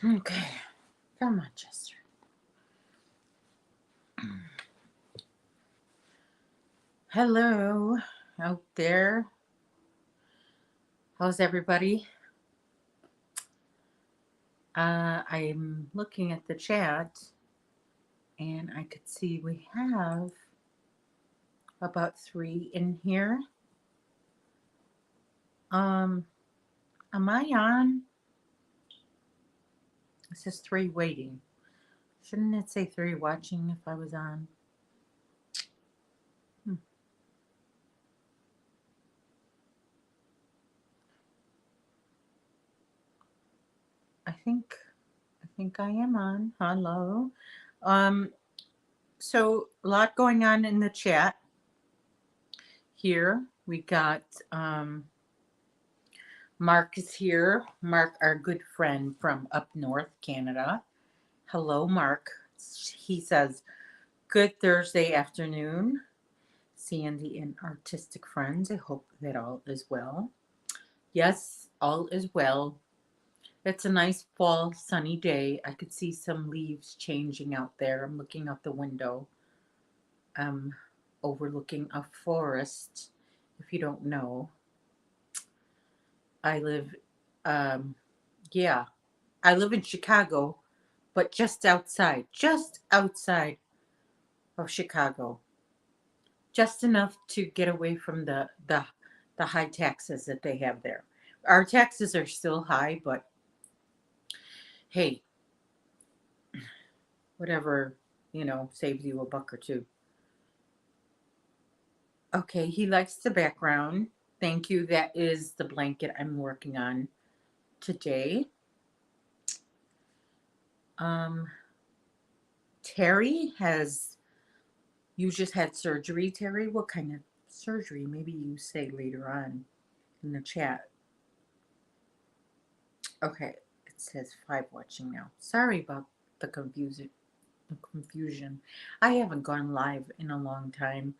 Okay, come on, Chester. Hello out there. How's everybody? I'm looking at the chat and I could see we have about three in here. Um, am I on? It says three waiting. Shouldn't it say three watching if I was on? Hmm. I think I think I am on. Hello. Um, so a lot going on in the chat here. We got Mark is here. Mark, our good friend from up north, Canada. Hello, Mark. He says, good Thursday afternoon, Sandy and artistic friends. I hope that all is well. Yes, all is well. It's a nice fall sunny day. I could see some leaves changing out there. I'm looking out the window. I'm overlooking a forest. If you don't know, I live, um, yeah, I live in Chicago, but just outside of Chicago, just enough to get away from the high taxes that they have there. Our taxes are still high, but hey, whatever, saves you a buck or two. Okay, he likes the background. Thank you. That is the blanket I'm working on today. Um, Terry has you just had surgery, Terry? What kind of surgery? Maybe you say later on in the chat. Okay, it says five watching now. Sorry about the confusion. The confusion. I haven't gone live in a long time.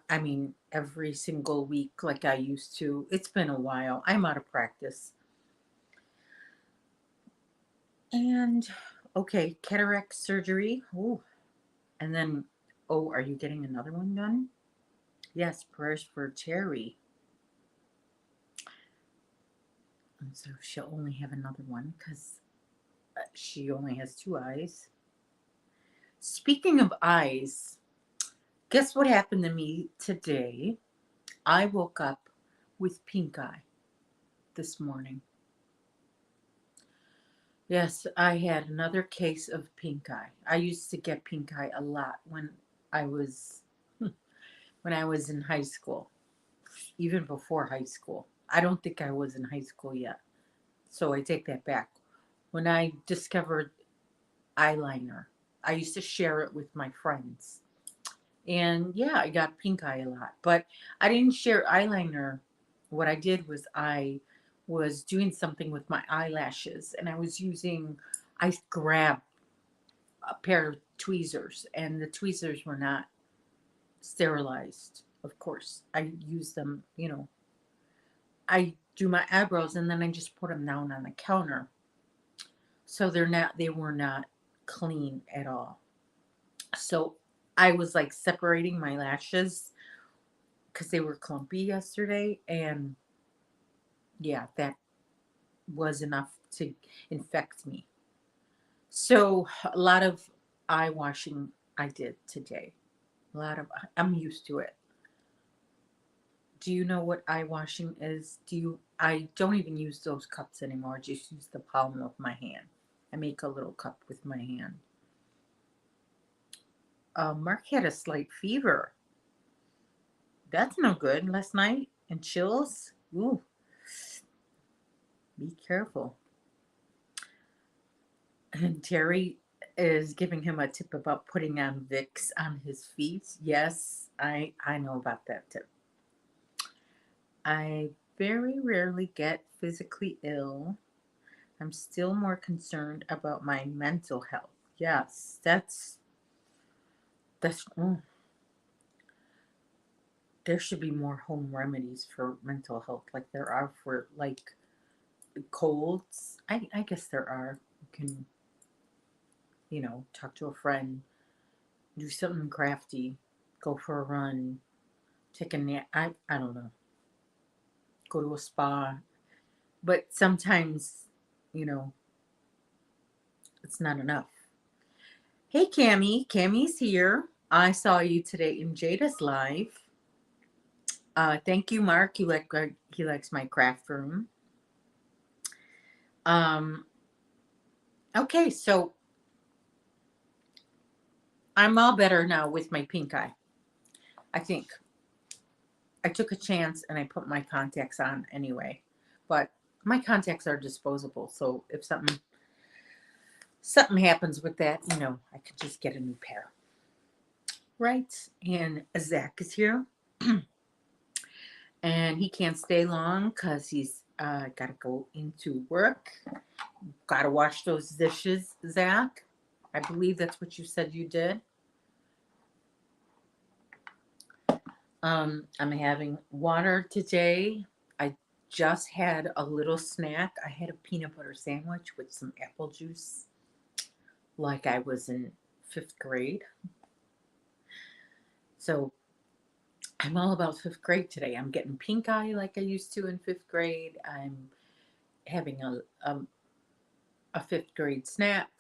I mean, every single week like I used to. It's been a while. I'm out of practice. And okay, cataract surgery. Oh, and then are you getting another one done? Yes, prayers for Terry. And so she'll only have another one because she only has two eyes. Speaking of eyes, guess what happened to me today? I woke up with pink eye this morning. Yes, I had another case of pink eye. I used to get pink eye a lot I was when I was in high school, even before high school. I don't think I was in high school yet. So I take that back. When I discovered eyeliner, I used to share it with my friends. And yeah, I got pink eye a lot, but I didn't share eyeliner. What I did was I was doing something with my eyelashes and I grabbed a pair of tweezers and the tweezers were not sterilized. Of course, I use them, I do my eyebrows and then I just put them down on the counter. So they were not clean at all. So I was like separating my lashes because they were clumpy yesterday. And yeah, that was enough to infect me. So a lot of eye washing I did today. I'm used to it. Do you know what eye washing is? I don't even use those cups anymore. I just use the palm of my hand. I make a little cup with my hand. Mark had a slight fever. That's no good. Last night and chills. Ooh, be careful. And Terry is giving him a tip about putting on Vicks on his feet. Yes, I know about that tip. I very rarely get physically ill. I'm still more concerned about my mental health. Yes, that's there should be more home remedies for mental health like there are for like colds. I guess there are, can, talk to a friend, do something crafty, go for a run, take a nap. I don't know, go to a spa. But sometimes, you know, it's not enough. Hey, Cami. Cami's here. I saw you today in Jada's live. Thank you, Mark. He likes my craft room. Um, okay, so I'm all better now with my pink eye. I think I took a chance and I put my contacts on anyway. But my contacts are disposable, so if something happens with that, I could just get a new pair. Right? And Zach is here. And he can't stay long because he's got to go into work. Got to wash those dishes, Zach. I believe that's what you said you did. I'm having water today. I just had a little snack. I had a peanut butter sandwich with some apple juice, like I was in 5th grade. So I'm all about 5th grade today. I'm getting pink eye like I used to in 5th grade. I'm having a 5th grade snack.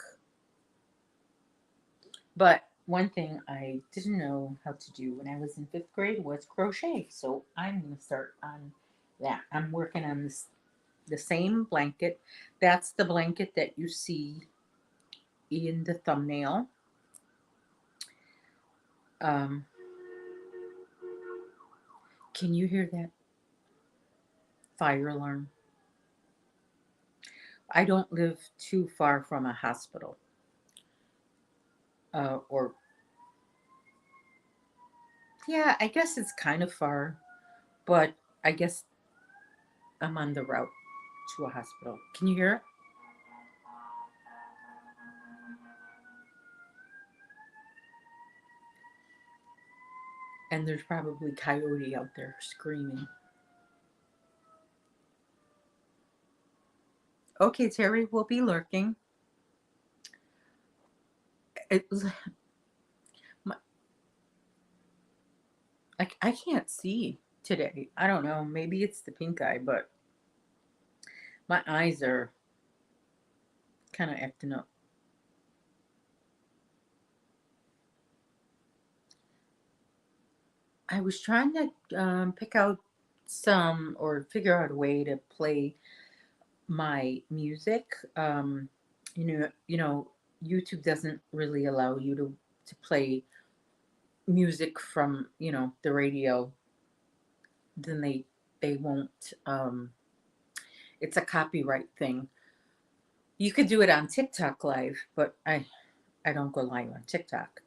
But one thing I didn't know how to do when I was in 5th grade was crochet. So I'm going to start on that. I'm working on the same blanket. That's the blanket that you see in the thumbnail. Um, can you hear that fire alarm? I don't live too far from a hospital. Or, yeah, I guess it's kind of far, but I guess I'm on the route to a hospital. Can you hear it? And there's probably coyote out there screaming. Okay, Terry, we'll be lurking. It, my, I can't see today. I don't know. Maybe it's the pink eye, but my eyes are kind of acting up. I was trying to pick out some or figure out a way to play my music. YouTube doesn't really allow you to play music from the radio. Then they won't. It's a copyright thing. You could do it on TikTok live, but I don't go live on TikTok.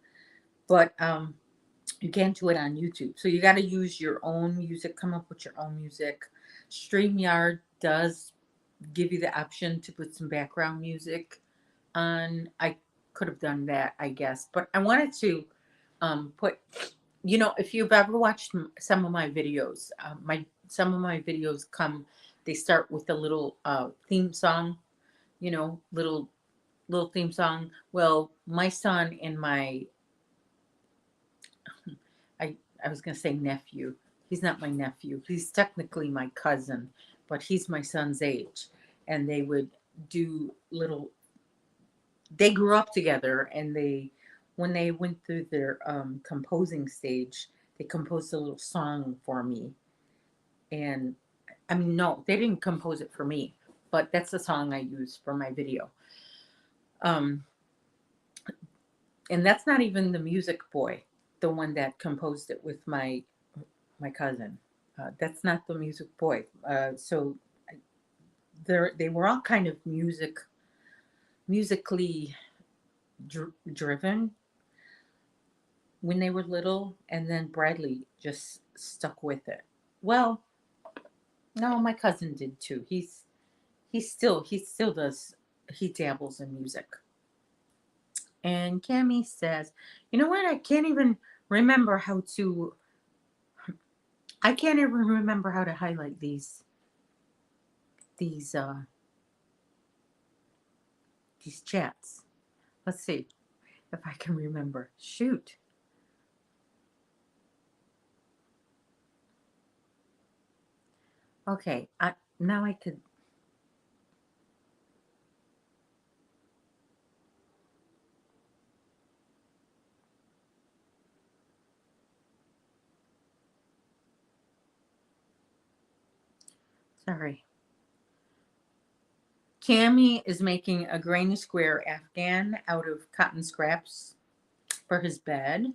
But you can't do it on YouTube. So you got to use your own music, come up with your own music. StreamYard does give you the option to put some background music on. I could have done that, I guess. But I wanted to put, if you've ever watched some of my videos, some of my videos they start with a little theme song, little theme song. Well, my son and I was going to say nephew. He's not my nephew. He's technically my cousin, but he's my son's age. And they would do they grew up together, and when they went through their composing stage, they composed a little song for me. And I mean, no, they didn't compose it for me, but that's the song I use for my video. Um, and that's not even the music boy, the one that composed it with my cousin. That's not the music boy. So they were all kind of musically driven when they were little, and then Bradley just stuck with it. Well, no, my cousin did too. He still does. He dabbles in music. And Cami says, "You know what? Remember how to. I can't even remember how to highlight these these chats. Let's see if I can remember. Shoot. Okay, now I could. Sorry. Cammy is making a granny square Afghan out of cotton scraps for his bed.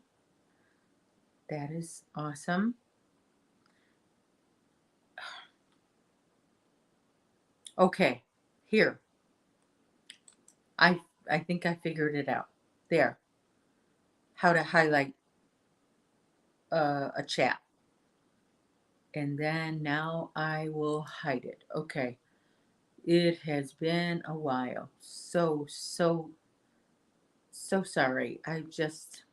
That is awesome. Okay, here. I I think I figured it out. There. How to highlight a chat. And then now I will hide it. Okay. It has been a while. So sorry. I just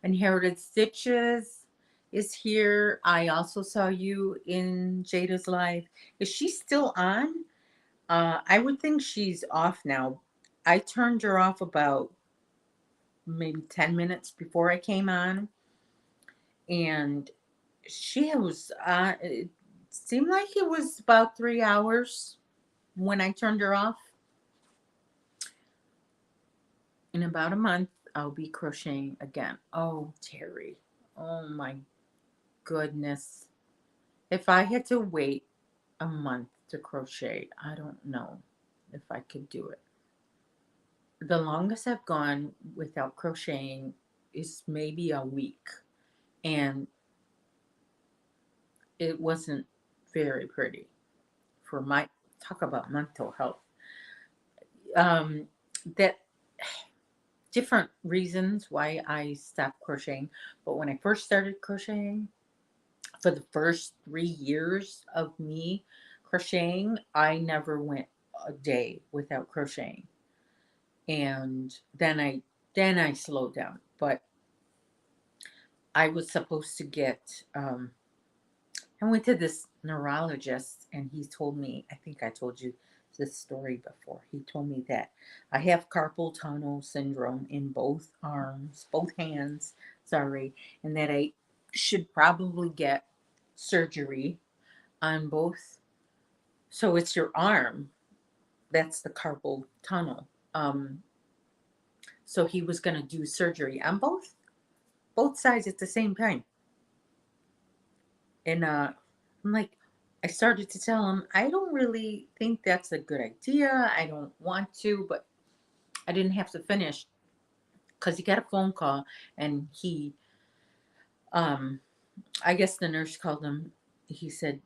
inherited stitches is here. I also saw you in Jada's live. Is she still on? I would think she's off now. I turned her off about maybe 10 minutes before I came on, and she was it seemed like it was about 3 hours when I turned her off. In about a month I'll be crocheting again. Oh, Terry, oh my goodness, if I had to wait a month to crochet, I don't know if I could do it. The longest I've gone without crocheting is maybe a week, and it wasn't very pretty for my, talk about mental health. That different reasons why I stopped crocheting, but when I first started crocheting, for the first 3 years of me crocheting, I never went a day without crocheting, and then I slowed down. But I was supposed to get I went to this neurologist, and he told me, I think I told you this story before. He told me that I have carpal tunnel syndrome in both arms, both hands, sorry, and that I should probably get surgery on both. So it's your arm. That's the carpal tunnel. So he was going to do surgery on both sides at the same time. And I'm like, I started to tell him, I don't really think that's a good idea. I don't want to, but I didn't have to finish because he got a phone call, and um, I guess the nurse called him. He said,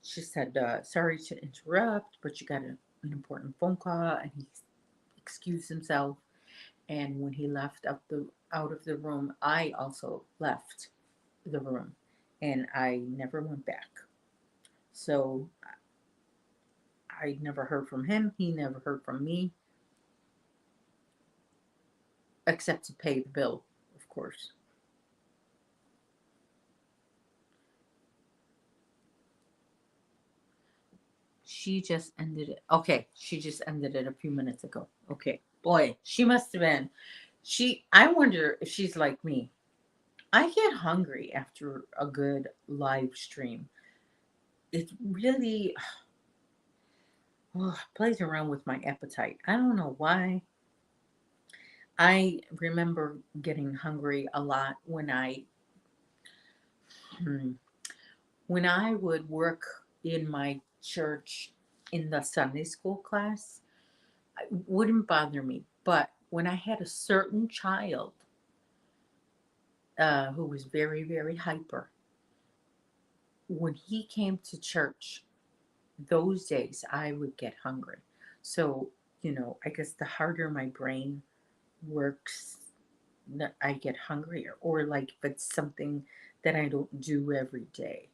she said, sorry to interrupt, but you got an important phone call, and he excused himself. And when he left out of the room, I also left the room, and I never went back. So I never heard from him. He never heard from me, except to pay the bill, of course. She just ended it. Okay, she just ended it a few minutes ago. Okay, boy, she must have been. I wonder if she's like me. I get hungry after a good live stream. It really plays around with my appetite. I don't know why. I remember getting hungry a lot hmm, when I would work in my church in the Sunday school class. It wouldn't bother me. But when I had a certain child who was very, very hyper, when he came to church, those days I would get hungry. So, I guess the harder my brain works, I get hungrier. Or like if it's something that I don't do every day,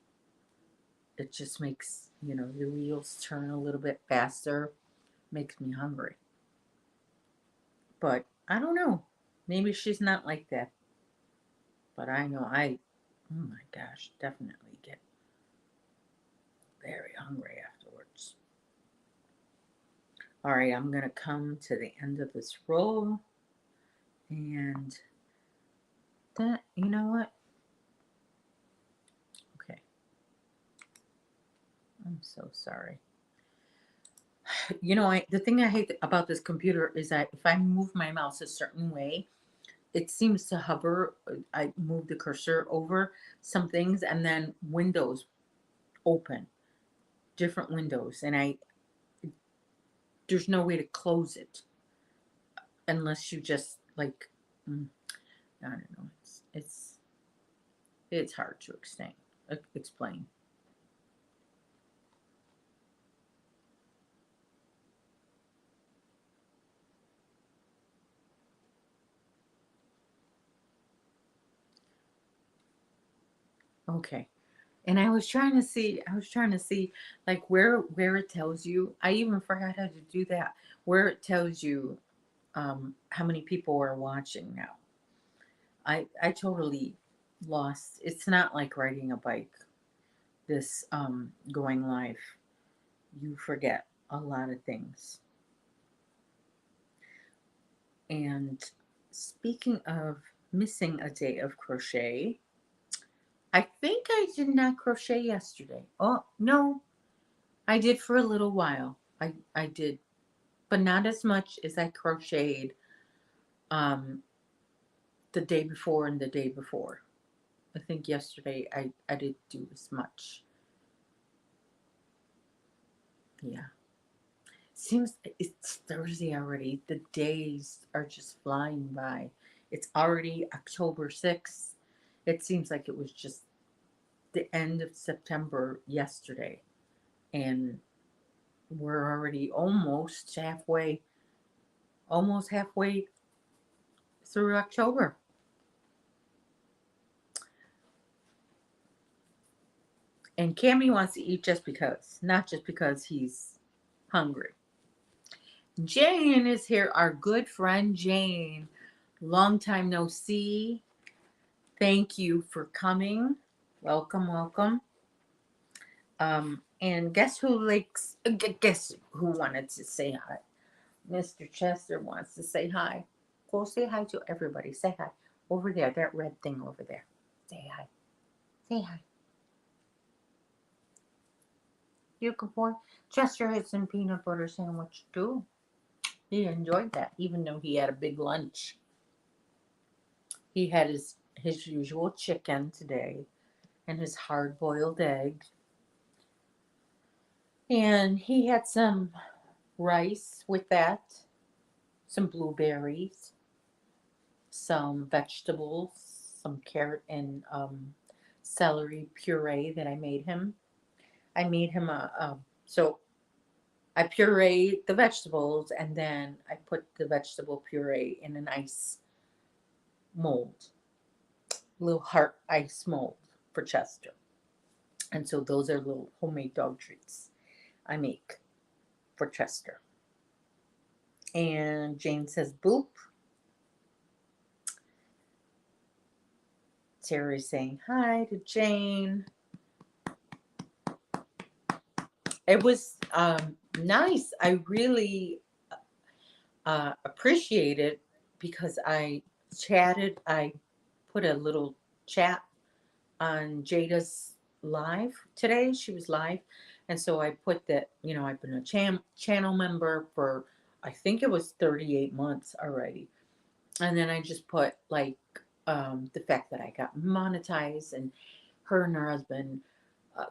it just makes, the wheels turn a little bit faster, makes me hungry. But I don't know. Maybe she's not like that. But I know oh my gosh, definitely get very hungry afterwards. All right, I'm going to come to the end of this row, and that, you know what? Okay. I'm so sorry. You know, the thing I hate about this computer is that if I move my mouse a certain way, it seems to hover. I move the cursor over some things, and then windows open, different windows, and there's no way to close it unless you just like, I don't know. It's hard to explain. Okay. And I was trying to see like where it tells you. I even forgot how to do that. Where it tells you how many people are watching now. I totally lost. It's not like riding a bike. This going live, you forget a lot of things. And speaking of missing a day of crochet, I think I did not crochet yesterday. Oh, no, I did for a little while. I did, but not as much as I crocheted um, the day before and the day before. I think yesterday I didn't do as much. Yeah. Seems it's Thursday already. The days are just flying by. It's already October 6th. It seems like it was just the end of September yesterday. And we're already almost halfway through October. And Cammy wants to eat just because, not just because he's hungry. Jane is here, our good friend Jane. Long time no see. Thank you for coming. Welcome, welcome. And guess who likes? Guess who wanted to say hi? Mr. Chester wants to say hi. Go say hi to everybody. Say hi over there. That red thing over there. Say hi. Say hi. You good boy. Chester had some peanut butter sandwich too. He enjoyed that, even though he had a big lunch. He had his usual chicken today and his hard boiled egg. And he had some rice with that, some blueberries, some vegetables, some carrot and celery puree that I made him. I made him so I pureed the vegetables and then I put the vegetable puree in an ice mold, little heart ice mold for Chester. And so those are little homemade dog treats I make for Chester. And Jane says, boop. Terry's saying hi to Jane. It was nice. I really appreciate it because I chatted. I put a little chat on Jada's live today. She was live. And so I put that, I've been a channel member for, I think it was 38 months already. And then I just put like the fact that I got monetized and her and her husband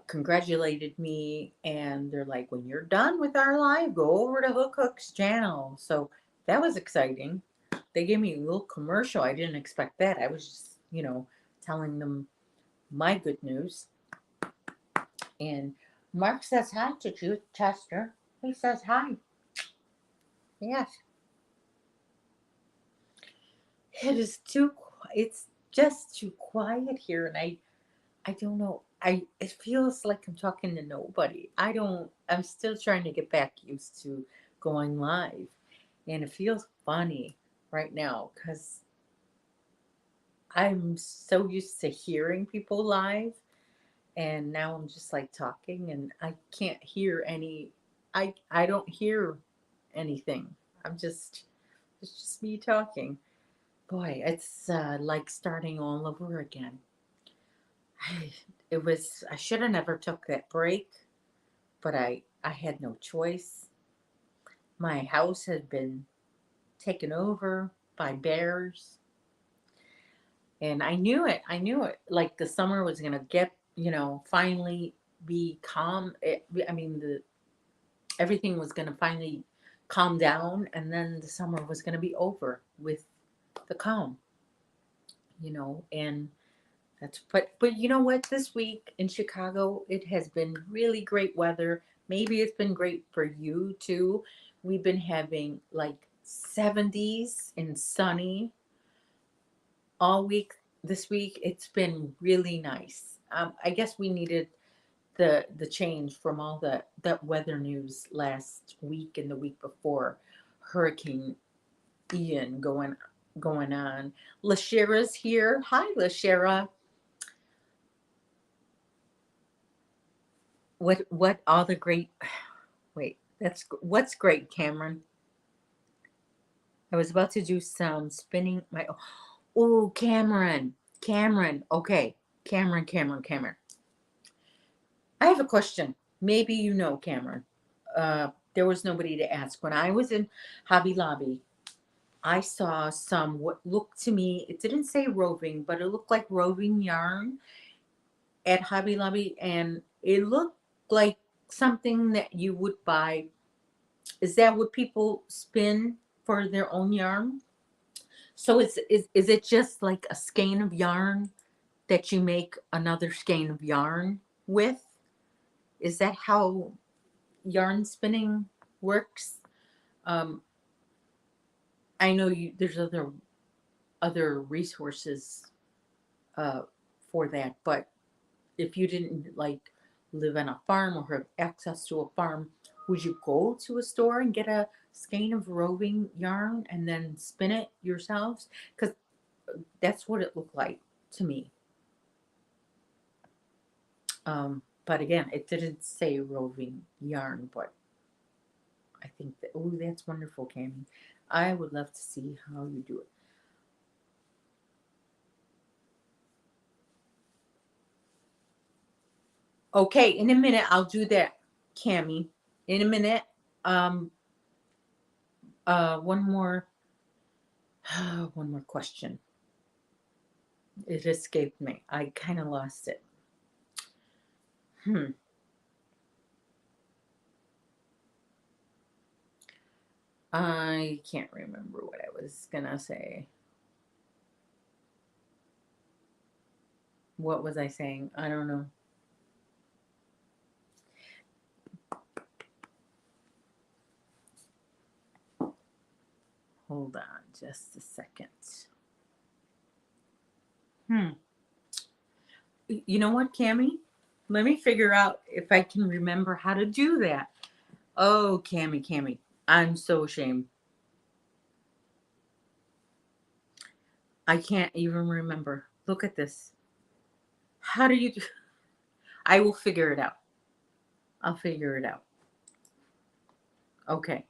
congratulated me. And they're like, when you're done with our live, go over to Hook's channel. So that was exciting. They gave me a little commercial. I didn't expect that. I was just, telling them my good news. And Mark says hi to you, Chester. He says hi. Yes. It's just too quiet here. And I don't know. It feels like I'm talking to nobody. I'm still trying to get back used to going live. And it feels funny right now because I'm so used to hearing people live. And now I'm just like talking and I can't hear any. I don't hear anything. It's just me talking. Boy, it's like starting all over again. I, I should have never took that break, but I had no choice. My house had been taken over by bears, and I knew it. I knew it. Like the summer was going to get, finally be calm. I mean, everything was going to finally calm down, and then the summer was going to be over with the calm, and but you know what, this week in Chicago it has been really great weather. Maybe it's been great for you too. We've been having like 70s and sunny all week. This week it's been really nice. I guess we needed the change from all the weather news last week and the week before. Hurricane Ian going on. Lashera's here. Hi, Lashera. What all the great? Wait, what's great, Cameron. I was about to do some spinning my. Oh, Cameron. Okay, Cameron. I have a question. Maybe you know, Cameron. There was nobody to ask. When I was in Hobby Lobby, I saw some what looked to me, it didn't say roving, but it looked like roving yarn at Hobby Lobby, and it looked like something that you would buy. Is that what people spin for their own yarn? So is it just like a skein of yarn that you make another skein of yarn with? Is that how yarn spinning works? Um, I know there's other resources uh, for that, but if you didn't like live on a farm or have access to a farm, would you go to a store and get a skein of roving yarn and then spin it yourselves? Because that's what it looked like to me. But again, it didn't say roving yarn, but I think that, oh, that's wonderful, Cami. I would love to see how you do it. Okay, in a minute, I'll do that, Cami. In a minute. Um, one more, one more question. It escaped me. I kind of lost it. Hmm. I can't remember what I was gonna say. What was I saying? I don't know. Hold on just a second. Hmm. You know what, Cami? Let me figure out if I can remember how to do that. Oh, Cami. I'm so ashamed. I can't even remember. Look at this. How do you do? I will figure it out. I'll figure it out. Okay.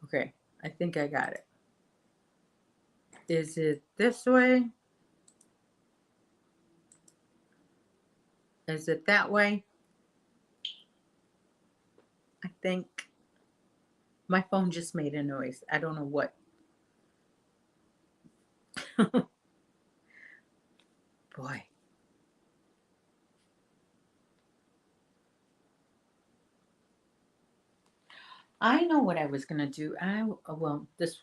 Okay. I think I got it. Is it this way? Is it that way? I think my phone just made a noise. I don't know what. Boy. I know what I was going to do. Well, this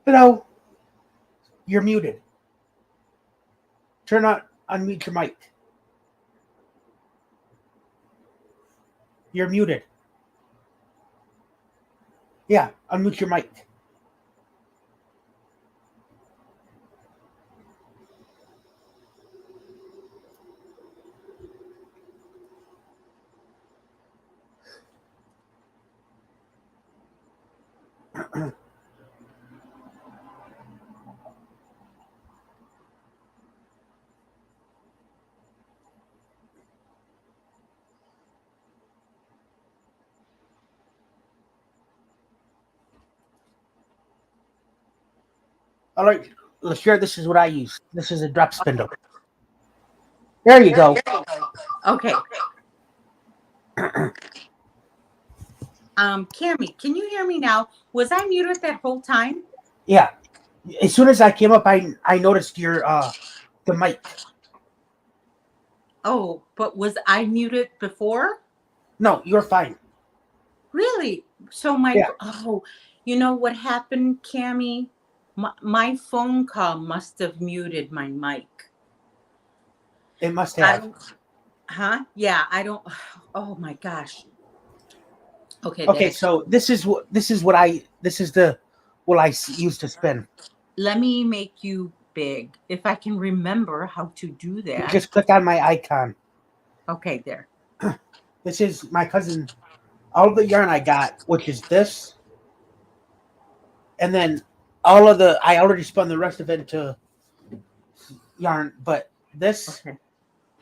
Hello, you're muted. Turn on, unmute your mic. You're muted. Yeah, unmute your mic. All right, let's share. This is what I use. This is a drop spindle. There you go. Okay. Cammy, can you hear me now? Was I muted that whole time? Yeah. As soon as I came up, I noticed your the mic. Oh, but was I muted before? No, you're fine. Really? So my Yeah, oh, you know what happened, Cammy? My phone call must have muted my mic. it must I have. don't, huh? Yeah, I don't. Oh my gosh. Okay, that Okay, explains. so this is the what use to spin. Let me make you big if I can remember how to do You that. just click on my icon. Okay, there. This is my cousin. All the yarn I got, which is this, and then all of the I already spun the rest of it into yarn, but this Okay.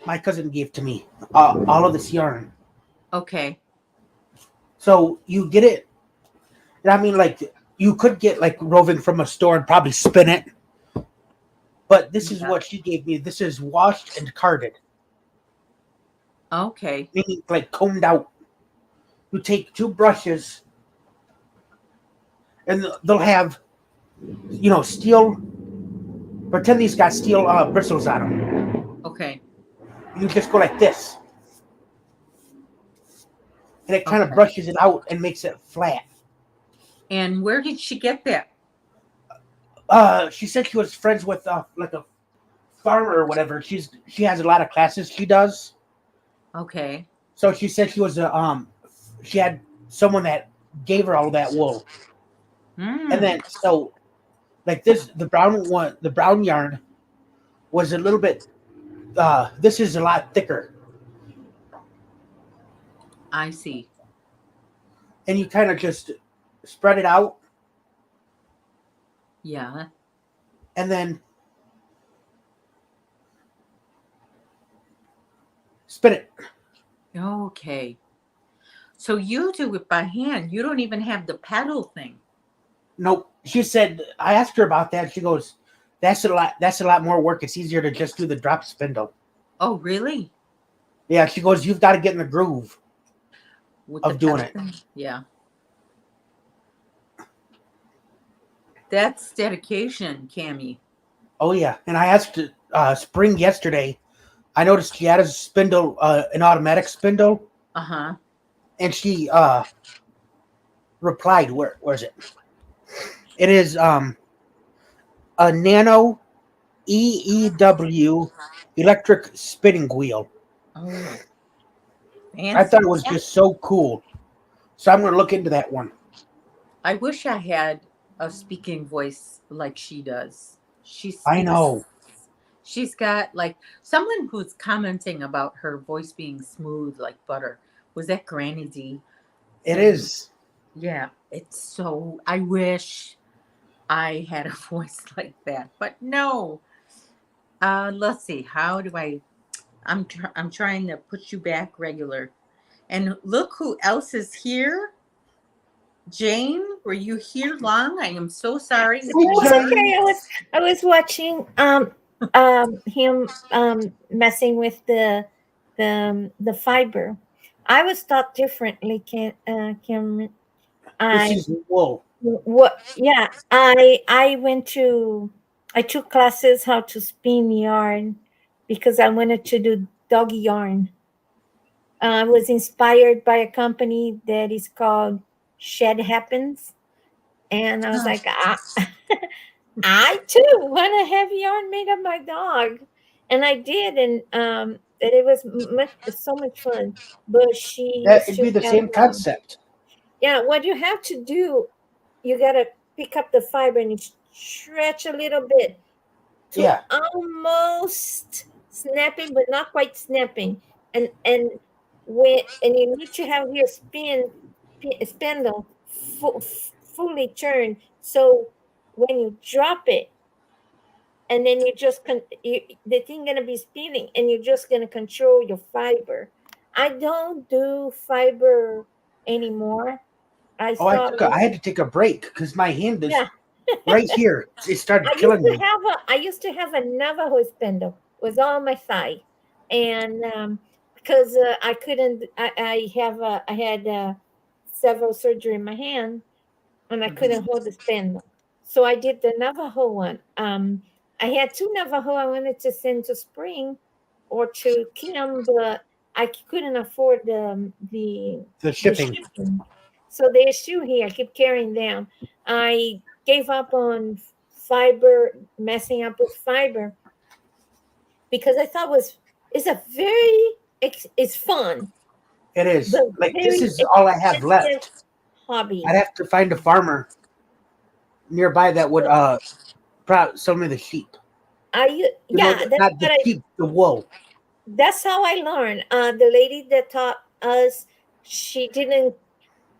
my cousin gave to me. All of this yarn. Okay. So you get it. I mean, like you could get like roving from a store and probably spin it, but this is Yeah. what she gave me. This is washed and carded, Okay. meaning like combed out. You take two brushes, and they'll have steel. Pretend these got steel bristles on them. Okay. You just go like this, and it kind of Okay. brushes it out and makes it flat. And where did she get that? She said she was friends with like a farmer or whatever. She has a lot of classes she does. Okay. So she said she had someone that gave her all that wool, and Hmm. then so like this the brown yarn was a little bit. This is a lot thicker, I see. and you kind of just spread it out, Yeah. and then spin it. Okay. So you do it by hand. You don't even have the pedal thing. Nope. She said I asked her about that. She goes, "That's a lot. That's a lot more work. It's easier to just do the drop spindle." Oh, really? Yeah, she goes, "You've got to get in the groove With the of doing pedal it." thing? Yeah. That's dedication, Cammy. Oh yeah, and I asked Spring yesterday. I noticed she had a spindle, an automatic spindle, Uh-huh. and she replied, where's it? It is a Nano EEW electric spinning wheel. Oh, I thought fancy. it was just so cool. So I'm gonna look into that one. I wish I had a speaking voice like she does. She I speaks. know She's got like someone who's commenting about her voice being smooth like butter. Was that Granny D it saying, is. yeah, it's so, I wish I had a voice like that. But no. Let's see. How do I I'm trying to put you back regular. And look who else is here. Jane, were you here long? I am so sorry if Hey, you No, were it's here. Jane. okay. I was watching him messing with the fiber. I was taught differently. Can This I is wool. what? Yeah, I took classes how to spin yarn because I wanted to do dog yarn. I was inspired by a company that is called Shed Happens, and I was like, ah. I too want to have yarn made of my dog, and I did, and it was much so much fun. But she That used it'd to be the have, same concept. yeah. What you have to do, you gotta pick up the fiber and you stretch a little bit to Yeah. almost snapping, but not quite snapping, and when and you need to have your spindle fully turned, so when you drop it and then you just the thing gonna be spinning and you're just gonna control your fiber. I don't do fiber anymore. I Oh, stopped. I had to take a break because my hand is Yeah. right here. It started I used killing to me. have a Navajo spindle. It was on my thigh, and because I had several surgery in my hand, and I Mhm. couldn't hold the spindle. So I did the Navajo one. I had two Navajo I wanted to send to Spring or to Kim, but I couldn't afford The the shipping. shipping. So there's two here. I keep carrying them. I gave up on fiber, messing up with fiber, because I thought was it's a very it's fun, It but is. Like this very is all I have expensive left. I'd hobby. have to find a farmer nearby that would sell me the sheep. Yeah, Not the sheep, the wool. that's how I learned. The lady that taught us, she didn't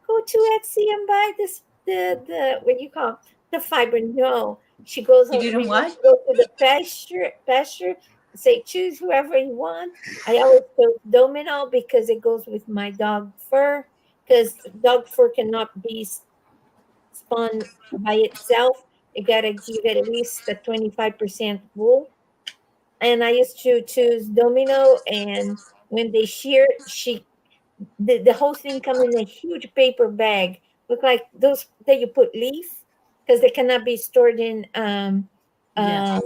go to Etsy and buy this the what you call the fiber. No, she goes You on. didn't We went what? to go to the pasture. Say choose whoever you want. I always chose Domino because it goes with my dog fur. Because dog fur cannot be spun by itself. You get at least a 25% wool, and I used to choose Domino. And when they shear, the whole thing come in a huge paper bag, look like those that you put leaf, because they cannot be stored in. Uh, Yes.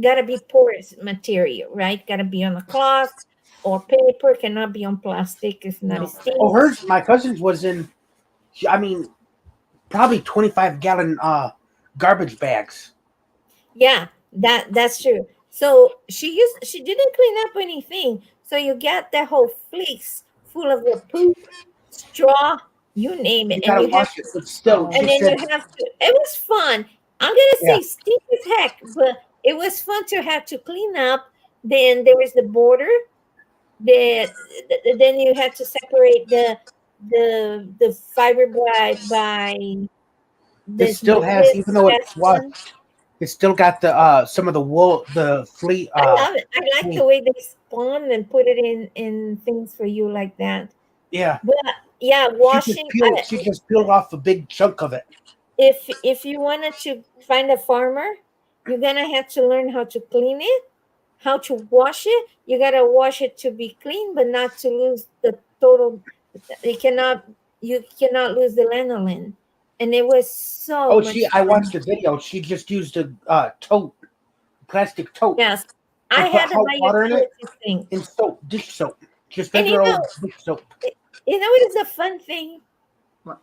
Gotta be porous material, right? Gotta be on a cloth or paper. Cannot be on plastic. If not, it No. Oh, stinks. hers. My cousin's was in. I mean, probably 25-gallon garbage bags. Yeah, that's true. So she didn't clean up anything. So you get that whole fleece full of the poop, straw, you name it, You and gotta you have wash it, but still, Oh, and she then you said, have to. It was fun. I'm gonna yeah. say stink as heck, but it was fun to have to clean up. Then there was the border. The, then you had to separate the fiber by It the still has, smallest even though it's best one. washed, it still got the some of the wool, the fleet. I love it. I like the Fleet. way they spawn and put it in things for you like that. Yeah. But yeah, washing. She just peeled off a big chunk of it. If you wanted to find a farmer, you're gonna have to learn how to clean it, how to wash it. You gotta wash it to be clean, but not to lose the total. You cannot lose the lanolin, and it was so Oh, much I fun. watched the video. She just used a tote, plastic tote, Yes, I and put had a hot water in it utility sink, and soap, dish soap, just and regular old dish soap. it is a fun thing what?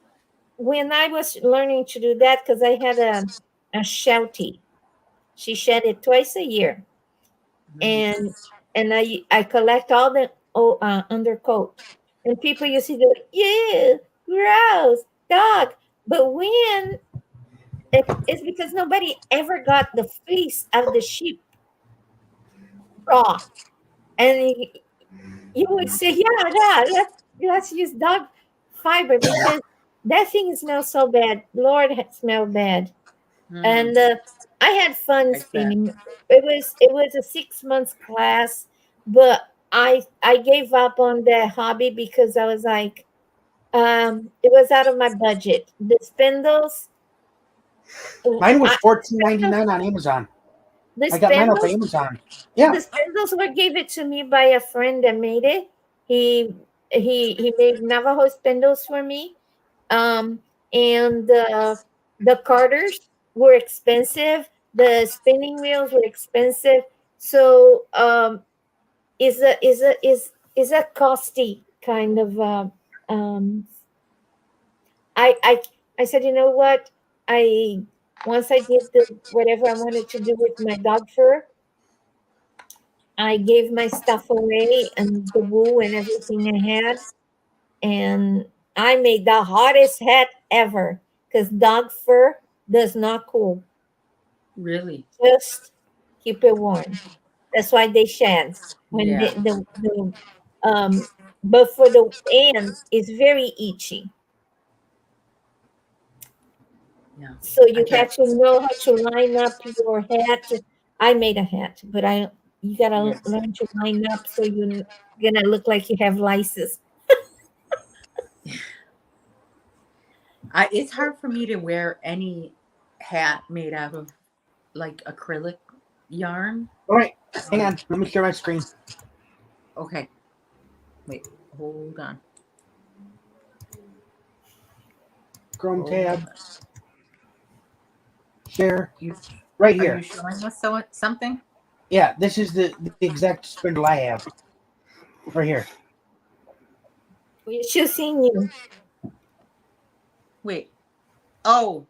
when I was learning to do that, because I had a sheltie. She shed it twice a year, Nice. and I collect all the undercoat, and people used to go, "Yeah, gross, dog." But when it's because nobody ever got the fleece of the sheep raw, and you would say, "Yeah, yeah, let's use dog fiber because that thing smells so bad. Lord, it smelled bad." Mm, And I had fun like that. spinning. It was a 6 months class, but I gave up on that hobby because I was like, it was out of my budget. The spindles, Mine was I, 14.99 on Amazon. the I got mine off of spindles, Amazon. the Yeah. spindles were gave it to me by a friend that made it. He he made Navajo spindles for me. Um, and the carders were expensive. The spinning wheels were expensive. So is a costly kind of. Um, I I I said, you know what? I once I did the whatever I wanted to do with my dog fur, I gave my stuff away and the wool and everything I had, and I made the hottest hat ever because dog fur does not cool. Really? Just keep it warm. That's why they shed when Yeah. the but for the end it's very itchy. Yeah. So I you can't. have to know how to line up your hat. I made a hat, but I you gotta Yes. learn to line up so you're gonna look like you have lices. It's hard for me to wear any hat made out of like acrylic yarn. All right, hang Um, on. Let me share my screen. okay. Wait. Hold on. Chrome Hold tab, on. share, You right are you here. showing us something? Yeah, this is the exact spindle I have right here. We're choosing you. Wait. Oh,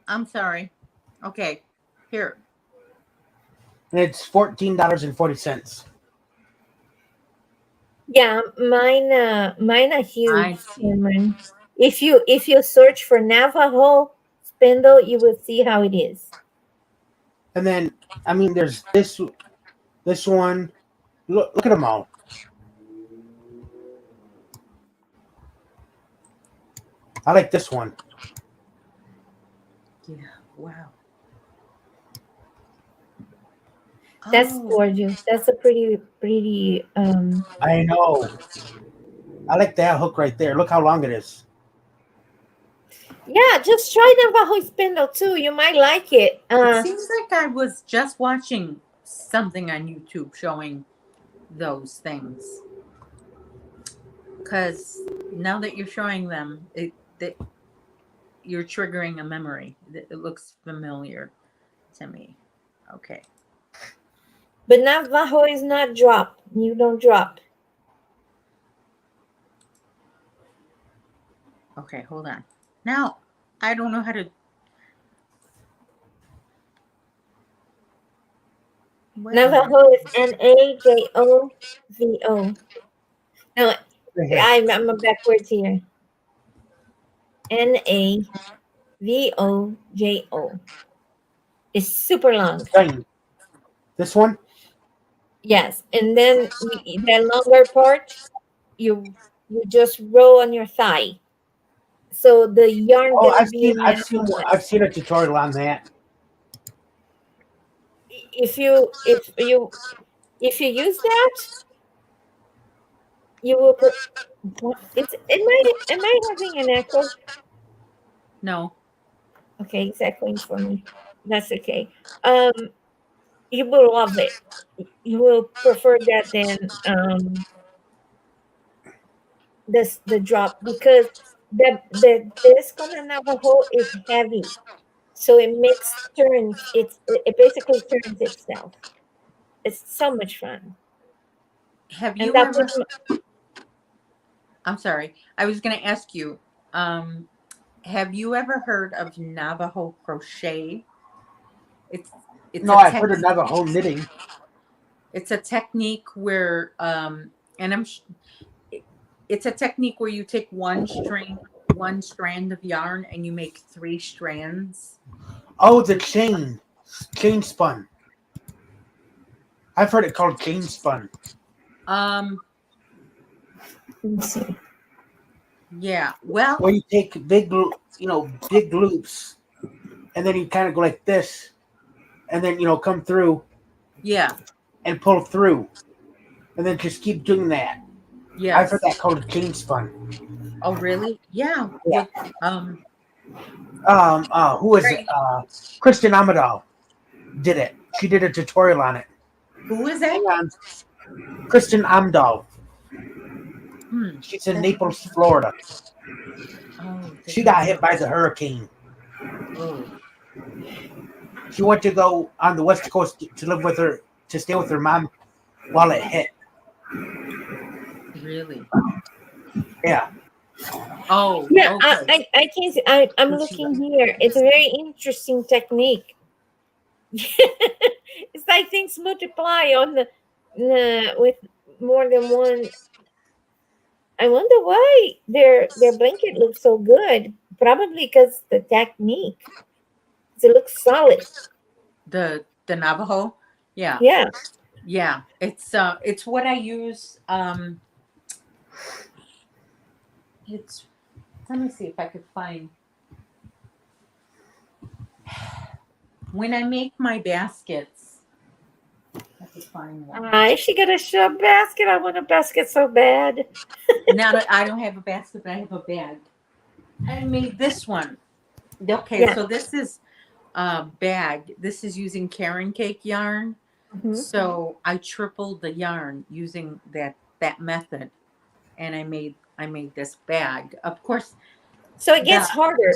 I'm sorry. Okay. Here. And it's $14.40. Yeah, mine are huge, I see. Cameron. If you search for Navajo spindle, you will see how it is. And then, I mean, there's this one. Look at them all. I like this one. Yeah. Wow. That's Oh, gorgeous. That's a pretty I know. I like that hook right there. Look how long it is. yeah, just try Navajo spindle too. You might like it. it seems like I was just watching something on YouTube showing those things. Because now that you're showing them, you're triggering a memory. It looks familiar to me. Okay. But Navajo is not drop. You don't drop. Okay, hold on. Now, I don't know how to. What in the. Navajo is Najovo. No, Right here. I'm backwards here. Navojo. It's super long. Dang. This one? Yes, and then the longer part, you just roll on your thigh, so the yarn Oh, gonna be in your I've necklace. seen a tutorial on that. If you use that, you will put. It's am I having an echo? No. Okay, it's echoing for me. That's okay. Um, you will love it. You will prefer that than this the drop because the disc on the Navajo is heavy, so it makes turns. It basically turns itself. It's so much fun, Have and you that ever. I'm sorry. I was going to ask you. Um, have you ever heard of Navajo crochet? It's it's No, a I've heard of technique. Navajo knitting. It's a technique where and it's a technique where you take one strand of yarn and you make three strands. Oh, the chain spun. I've heard it called chain spun. Um, let me see. yeah. Well, Where you take big loops, and then you kind of go like this, and then come through yeah. and pull through, and then just keep doing that. I've heard Yes. that called chain spun. Oh, really? Yeah. Yeah. With um Who is it? right. Kristen Amadal did it. She did a tutorial on it. Who is Hang that? on. Kristen Amdahl. Hmm. She's in That's Naples, Florida. they She don't got know. hit by the hurricane. Oh, She went to go on the West Coast to stay with her mom while it hit. really? Yeah. Oh, Yeah, okay. I can see. I'm looking here. It's a very interesting technique. It's like things multiply on the with more than one. I wonder why their blanket looks so good. Probably because the technique. 'Cause it looks solid. The Navajo. Yeah. Yeah. Yeah. It's what I use. It's let me see if I could find when I make my baskets. I could find one. She got a shop basket. I want a basket so bad. Now that I don't have a basket, but I have a bag. I made this one. Okay, Yeah. so this is a bag. This is using Karen cake yarn. Mhm. So I tripled the yarn using that method, and I made this bag. Of course, So it the gets harder.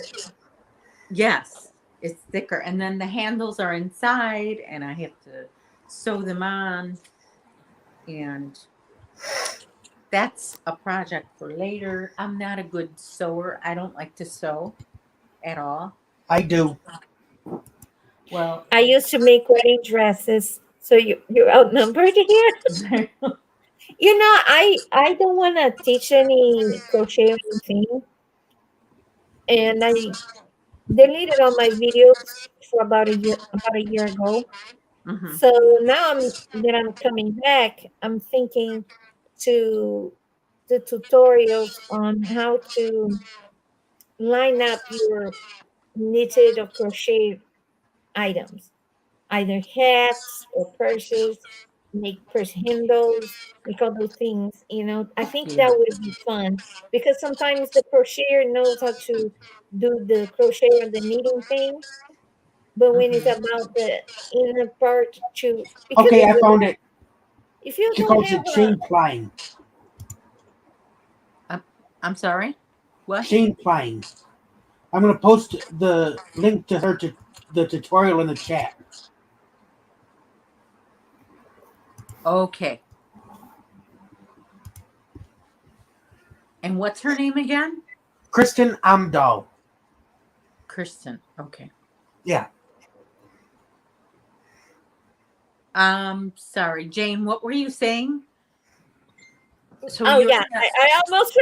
yes, it's thicker, and then the handles are inside, and I have to sew them on, and that's a project for later. I'm not a good sewer. I don't like to sew at all. I do. Well, I used to make wedding dresses. So you're outnumbered here. I don't want to teach any crochet or anything, and I deleted all my videos for about a year ago. hmm So now I'm coming back, I'm thinking to the tutorials on how to line up your knitted or crochet items, either hats or purses, make purse handles, make all those things. I think that yeah. would be fun because sometimes the crocheter knows how to do the crochet or the knitting thing, but when it's hmm about the inner part to because Okay, I found it. if you She don't calls have it a chain plying. I'm, I'm sorry. What? Chain plying. I'm gonna post the link to her to the tutorial in the chat. Okay. And what's her name again? Kristen Amdahl. Kristen. Okay. Yeah. Sorry, Jane. What were you saying? So oh you're yeah, I almost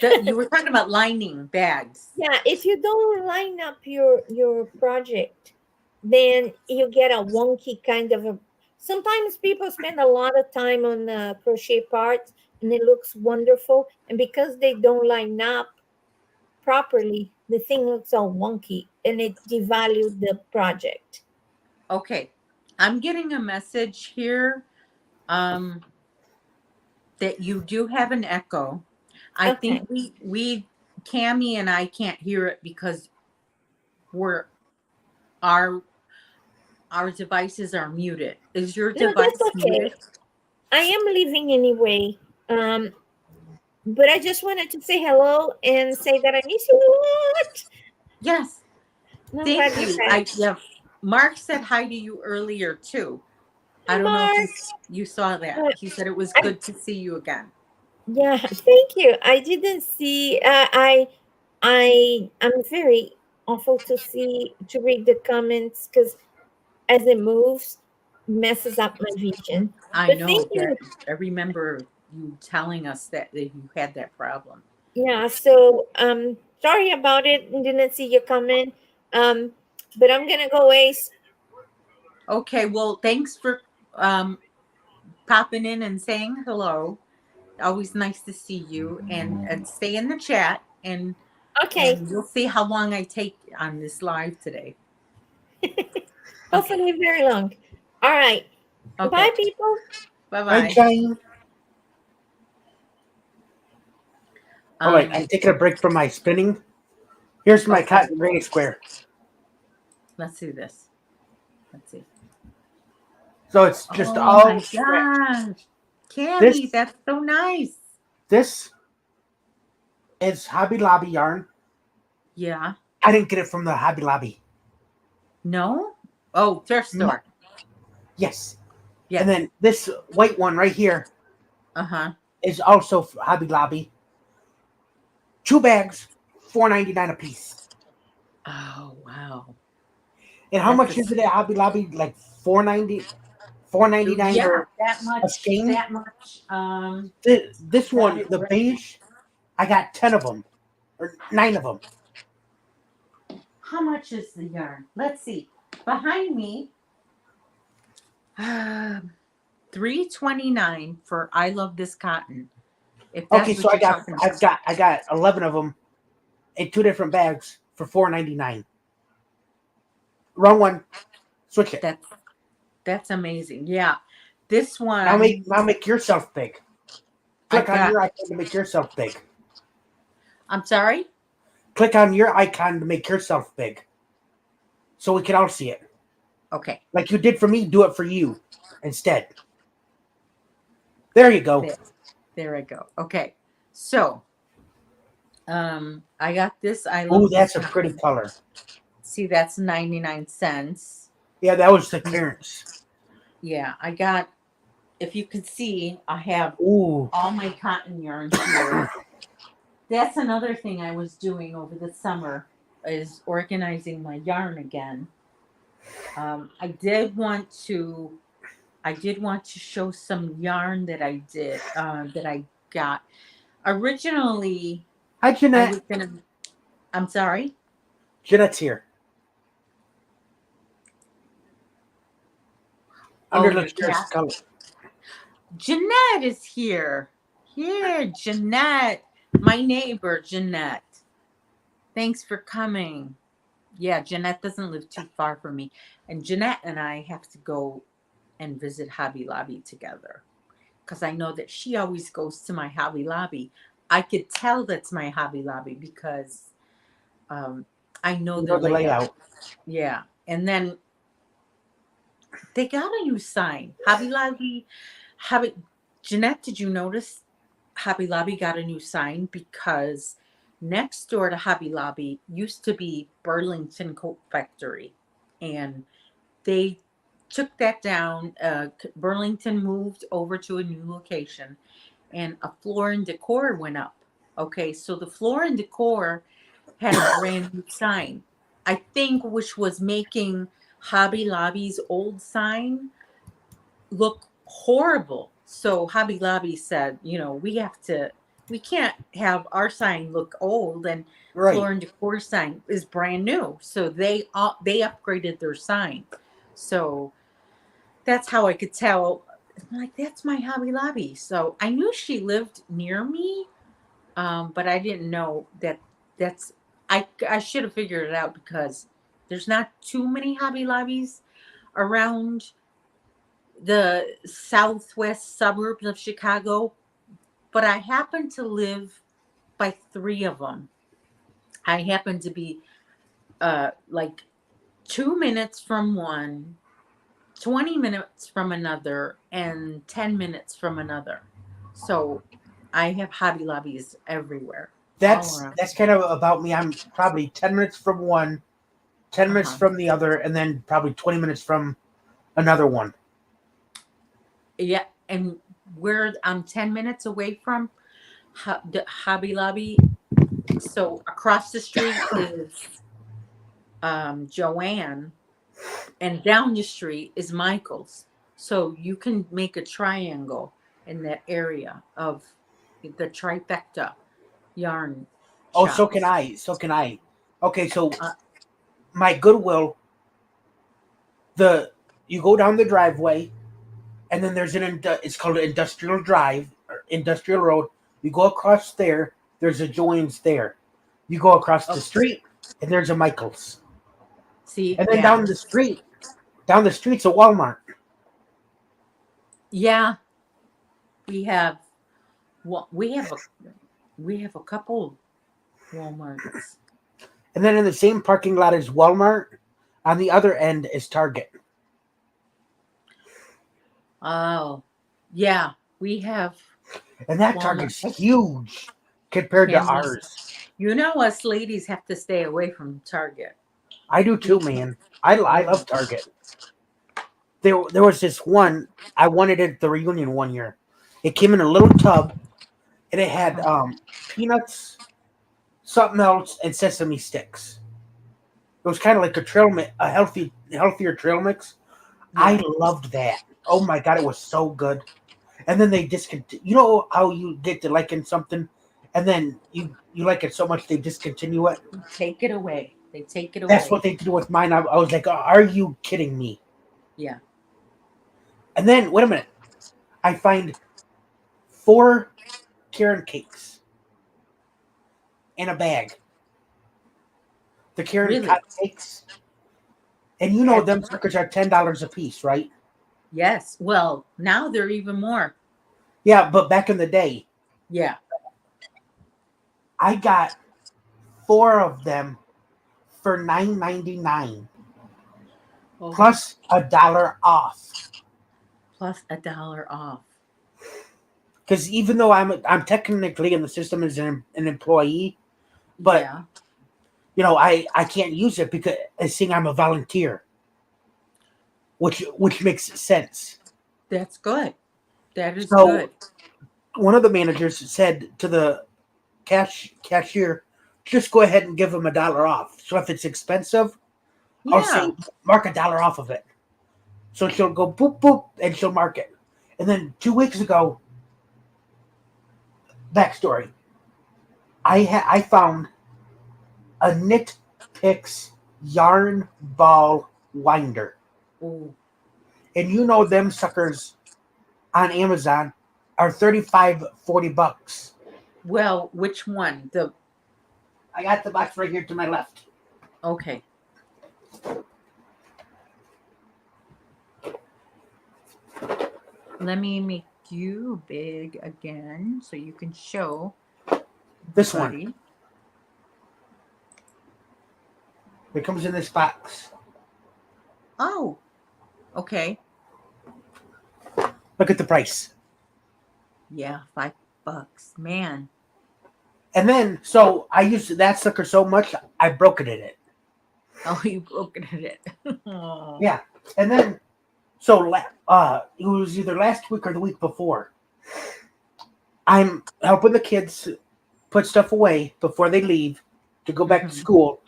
forgot. you were talking about lining bags. Yeah, if you don't line up your project, then you get a wonky kind of a. Sometimes people spend a lot of time on the crochet parts, and it looks wonderful, and because they don't line up properly, the thing looks all wonky, and it devalued the project. Okay. I'm getting a message here. Um, that you do have an echo. I think Okay. we Cammy and I can't hear it because we're our our devices are muted. Is your No, that's device okay. muted? I am leaving anyway. But I just wanted to say hello and say that I miss you a lot. Yes. And I'm Thank glad you're you. back. I yeah. Mark said hi to you earlier too. I Hi, don't know if Mark. you saw that. Uh, He said it was I, good to see you again. yeah, thank you. I didn't see. I'm very awful to read the comments because as it moves, messes up my vision. I But know thank that you. I remember you telling us that you had that problem. Yeah. So sorry about it. Didn't see you coming. Um, but I'm gonna go waste. Okay, well, thanks for um popping in and saying hello. Always nice to see you and stay in the chat Okay. and we'll see how long I take on this live today. Okay. Hopefully very long. All right. Okay. Bye, people. Hi, Bye-bye. Jane. All right, Um I'm taking a break from my spinning. Here's my okay. cotton granny square. Let's do this. Let's see. So it's just Oh my all stretch. gosh. Cammy, This that's so nice. this is Hobby Lobby yarn. Yeah. I didn't get it from the Hobby Lobby. No? Oh, thrift No. store. Yes. And Yes. then this white one right here Uh-huh. is also Hobby Lobby. 2 bags, $4.99 a piece. Oh wow. And how That's much is it at Hobby Lobby? Like $4.99 yeah, for that a much, skein. that much. This Got one, it the right. beige, I got 10 of them or 9 of them. How much is the yarn? Let's see. Behind me, $3.29 for I love this cotton. If Okay, that's so what you're talking about. I got 11 of them in 2 different bags for $4.99. Wrong one. Switch it. That's that's amazing. Yeah. This one Now make yourself big. I Click on got your icon to make yourself big. I'm sorry? Click on your icon to make yourself big, so we can all see it. Okay. Like you did for me, do it for you instead. There you go. There I go. Okay. So I got this I Oh, love this that's a pretty cotton. color. See, that's 99 cents. Yeah, that was the clearance. Yeah, I got if you could see, I have Ooh, all my cotton yarn here. That's another thing I was doing over the summer is organizing my yarn again. I did want to show some yarn that I did that I got. Originally, hi I Jeanette. was gonna. I'm sorry. Jeanette's here Oh, under the your stairs. cat. Jeanette is here. Here, Jeanette, my neighbor, Jeanette. Thanks for coming. Yeah, Jeanette doesn't live too far from me, and Jeanette and I have to go and visit Hobby Lobby together because I know that she always goes to my Hobby Lobby. I could tell that's my Hobby Lobby because um, I know You the know the layout. layout. Yeah, and then they got a new sign. Hobby Lobby, Hobby. Jeanette, did you notice Hobby Lobby got a new sign because next door to Hobby Lobby used to be Burlington Coat Factory, and they took that down. Burlington moved over to a new location, and a floor and decor went up. Okay, so the floor and decor had a brand new sign, I think, which was making Hobby Lobby's old sign look horrible. So Hobby Lobby said, we can't have our sign look old and Right. Floor and Decor sign is brand new. So they upgraded their sign. So that's how I could tell. I'm like, that's my Hobby Lobby. So I knew she lived near me, but I didn't know that that's I should have figured it out because there's not too many Hobby Lobbies around the southwest suburbs of Chicago, but I happen to live by three of them. I happen to be like 2 minutes from one, 20 minutes from another, and 10 minutes from another. So I have Hobby Lobbies everywhere, all around. That's kind of about me. I'm probably 10 minutes from one, 10 Uh minutes huh. from the other, and then probably 20 minutes from another one. Yeah. And where I'm 10 minutes away from the Hobby Lobby, so across the street is Joanne, and down the street is Michael's. So you can make a triangle in that area of the trifecta yarn Oh, so can shops. I. So can I. Okay, so Uh, my Goodwill, the you go down the driveway, and then there's it's called an Industrial Drive or Industrial Road. You go across there. There's a Joanne's there. You go across the oh, street, and there's a Michael's. see, And then yeah, down the street's a Walmart. yeah, we have. Well, we have a couple WalMarts. And then in the same parking lot is Walmart. On the other end is Target. Oh, yeah, we have And that Walmart. Target's huge compared to And we, ours. us ladies have to stay away from Target. I do We too, can't. man. I Yeah. love Target. There was this one I wanted at the reunion one year. It came in a little tub and it had Uh-huh. peanuts, something else, and sesame sticks. It was kind of like a trail mix, a healthier trail mix. I Yeah. loved that. Oh my god, it was so good. And then they discontinue. You know how you get to liking something, and then you like it so much they discontinue it. Take it away. They take it That's away. what they did with mine. I was like, are you kidding me? Yeah. And then wait a minute, I find 4 Karen cakes in a bag. The Karen Really? cakes, and you know At them suckers are $10 a piece, right? yes. Well, now they're even more. Yeah, but back in the day, Yeah. I got 4 of them for $9.99 Oh, plus $1 off. plus $1 off. Because even though I'm technically in the system as an employee, but Yeah. I can't use it because seeing I'm a volunteer, which makes sense. That's good. That is So good. one of the managers said to the cashier, just go ahead and give them $1 off. So if it's expensive, I'll Yeah. say mark $1 off of it. So she'll go boop boop and she'll mark it. And then 2 weeks ago, backstory, I found a Knit Picks yarn ball winder. Oh, And you know them suckers on Amazon are 35-40 bucks. well, which one? The I got the box right here to my left. okay. Let me make you big again so you can show This one. buddy. It comes in this box. Oh, okay. Look at the price. Yeah, $5. Man. And then, so I used that sucker so much, I broke it in it. Oh, you broke it at it. Oh. Yeah. And then, so it was either last week or the week before. I'm helping the kids put stuff away before they leave to go back to Mhm. school.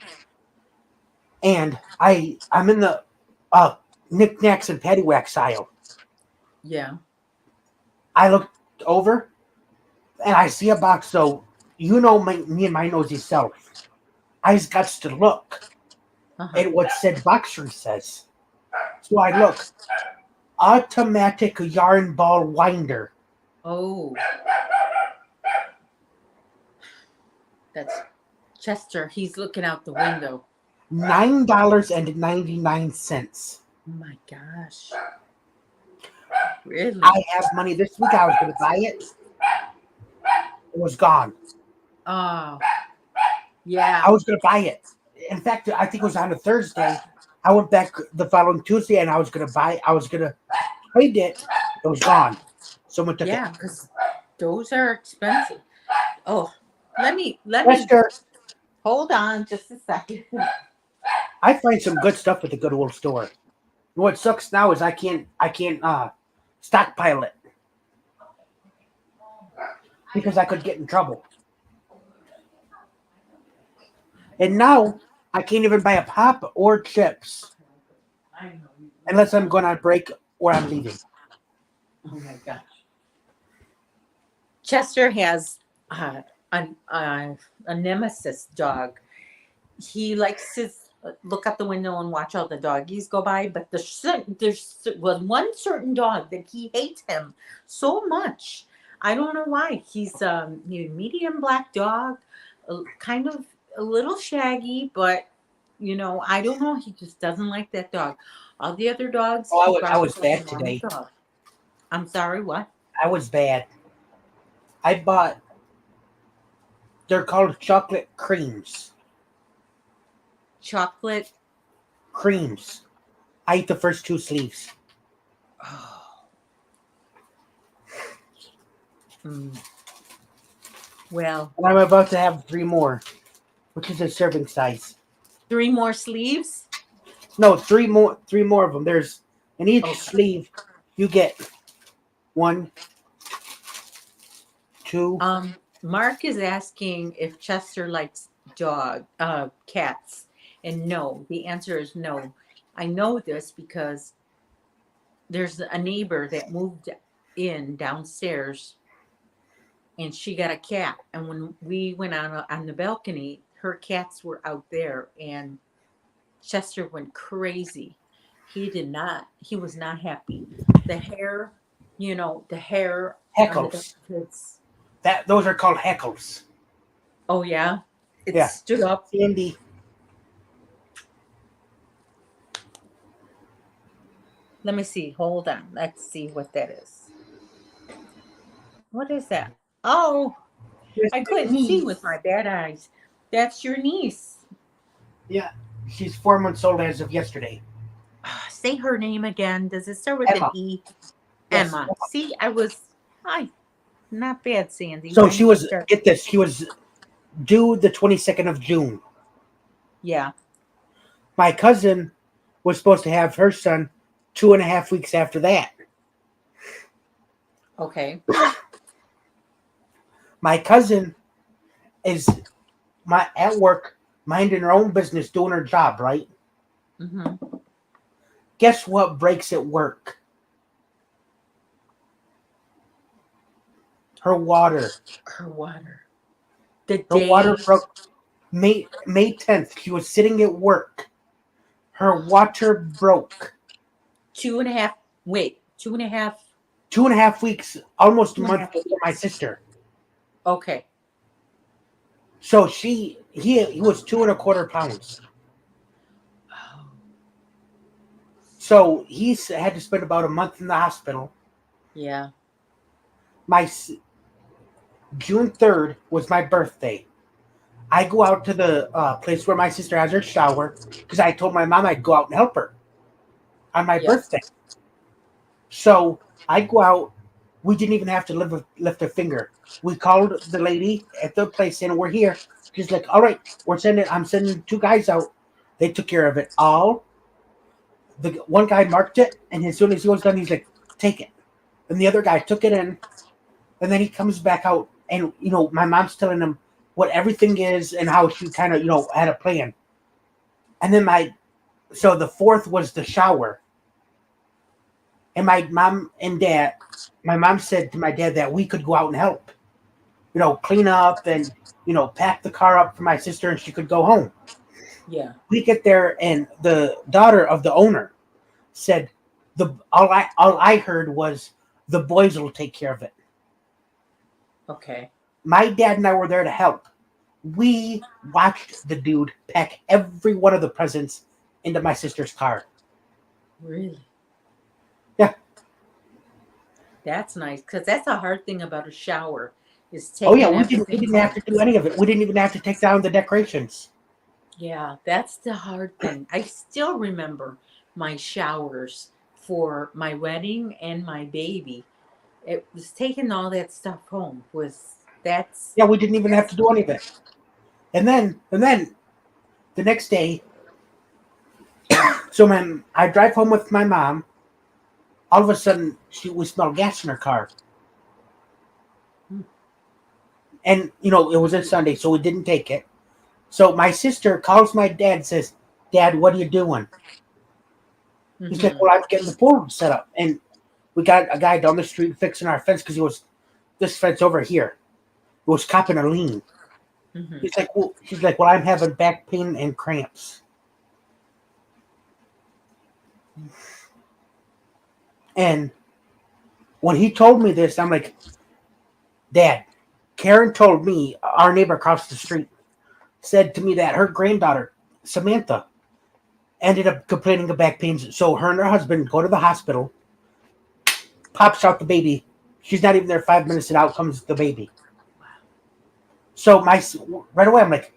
And I'm in the knickknacks and paddywhacks aisle. Yeah. I looked over and I see a box. So me and my nosy self. I just got to look Uh-huh. at what said boxer says. So I look, automatic yarn ball winder. Oh, that's Chester. He's looking out the window. $9.99. Oh my gosh. Really? I have money this week. I was going to buy it. It was gone. Oh, I yeah. was going to buy it. In fact, I think it was on a Thursday. I went back the following Tuesday and I was going to trade it. It was gone. Someone took Yeah, it. because those are expensive. Oh, let me Lester, hold on just a second. I find some good stuff at the Goodwill store. What sucks now is I can't stockpile it because I could get in trouble. And now I can't even buy a pop or chips I know. unless I'm going on break or I'm leaving. Oh my gosh. Chester has a nemesis dog. He likes to look out the window and watch all the doggies go by, but there's one certain dog that he hates him so much. I don't know why. He's a medium black dog, kind of a little shaggy, but I don't know. He just doesn't like that dog. All the other dogs, Oh, he I barks was like a bad normal today. dog. I'm sorry, what? I was bad. I bought, they're called chocolate creams. Chocolate. Creams. I ate the first 2 sleeves. Oh. Mm. Well, And I'm about to have 3 more, which is a serving size. 3 more sleeves. No, 3 more of them. There's in each Okay. sleeve you get 1, 2, Mark is asking if Chester likes cats. And no, the answer is no. I know this because there's a neighbor that moved in downstairs and she got a cat. And when we went on the balcony, her cats were out there and Chester went crazy. He did not, he was not happy. The hair, the hair on the back Heckles. of his, Those are called heckles. oh yeah, it Yeah. stood up. Sandy. Let me see. Hold on. Let's see what that is. What is that? Oh, I couldn't see with my bad eyes. That's your niece. Yeah. She's 4 months old as of yesterday. Say her name again. Does it start with an Emma. E? Yes. Emma. See, hi. Not bad, Sandy. So I she need to was, start. get this, she was due the 22nd of June. Yeah. My cousin was supposed to have her son 2.5 weeks after that. Okay. My cousin is at work, minding her own business, doing her job, right? Mm-hmm. Guess what breaks at work? Her water. Her water. The Her water day broke May 10th. She was sitting at work. Her water broke. 2.5. Wait, 2.5. 2.5 weeks, almost a month 2.5 before my weeks. sister. Okay. So he was 2.25 pounds. Oh, So he had to spend about a month in the hospital. yeah. My June 3rd was my birthday. I go out to the place where my sister has her shower because I told my mom I'd go out and help her on my Yeah. birthday. So I go out. We didn't even have to lift a finger. We called the lady at the place saying we're here. She's like, "All right, I'm sending 2 guys out." They took care of it all. The one guy marked it, and as soon as he was done, he's like, "Take it." And the other guy took it in, and then he comes back out, and my mom's telling him what everything is and how she kind of had a plan. And then so the fourth was the shower, and my mom said to my dad that we could go out and help, clean up and pack the car up for my sister, and she could go home. Yeah. We get there, and the daughter of the owner said all I heard was the boys will take care of it. Okay. My dad and I were there to help. We watched the dude pack every one of the presents into my sister's car. Really? Yeah. That's nice because that's a hard thing about a shower is Oh yeah, taking we everything didn't have home. to do any of it. We didn't even have to take down the decorations. Yeah, that's the hard thing. I still remember my showers for my wedding and my baby. It was taking all that stuff home was Yeah, we didn't even have that's to do any of it. And then the next day, so I drive home with my mom. All of a sudden, we smell gas in her car. And, it was a Sunday, so we didn't take it. So my sister calls my dad and says, "Dad, what are you doing?" He's like, mm-hmm. "Well, I'm getting the pool set up." And we got a guy down the street fixing our fence because this fence over here. It was copping a lean. Mm-hmm. She's like, "Well, I'm having back pain and cramps." And when he told me this, I'm like, "Dad, Karen told me, our neighbor across the street said to me that her granddaughter, Samantha, ended up complaining of back pains. So her and her husband go to the hospital, pops out the baby. She's not even there 5 minutes, and out comes the baby. So right away, I'm like,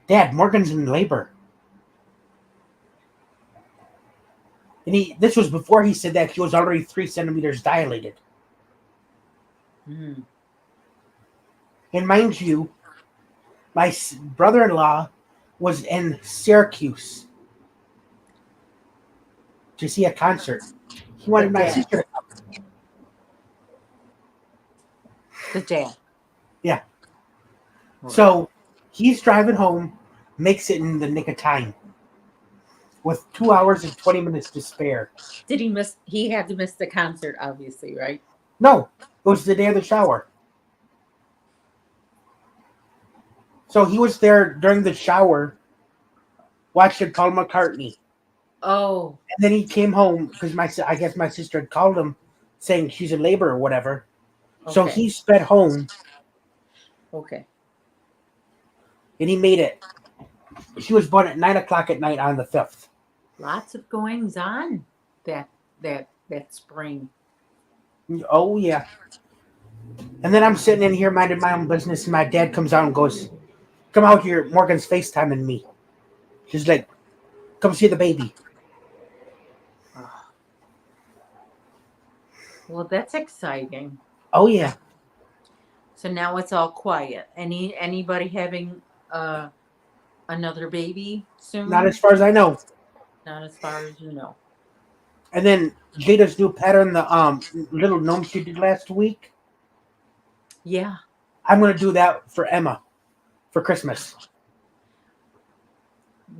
"Dad, Morgan's in labor." And this was before he said that he was already 3 centimeters dilated. Mm-hmm. And mind you, my brother-in-law was in Syracuse to see a concert. He The wanted my dad. sister to come. The dad. Yeah. Right. So he's driving home, makes it in the nick of time with 2 hours and 20 minutes to spare. Did he miss? He had to miss the concert, obviously, right? No, it was the day of the shower. So he was there during the shower watching Paul McCartney. Oh, And then he came home because I guess my sister had called him saying she's in labor or whatever. So okay, he sped home okay. and he made it. She was born at 9 o'clock at night on the 5th. Lots of goings on that spring. Oh, yeah. And then I'm sitting in here minding my own business, and my dad comes out and goes, "Come out here. Morgan's FaceTiming me." She's like, "Come see the baby." Oh, well, that's exciting. Oh, yeah. So now it's all quiet. Anybody having another baby Not as soon? far as I know. Not as far as you know. And then Jada's new pattern, the little gnome she did last week, Yeah. I'm going to do that for Emma for Christmas.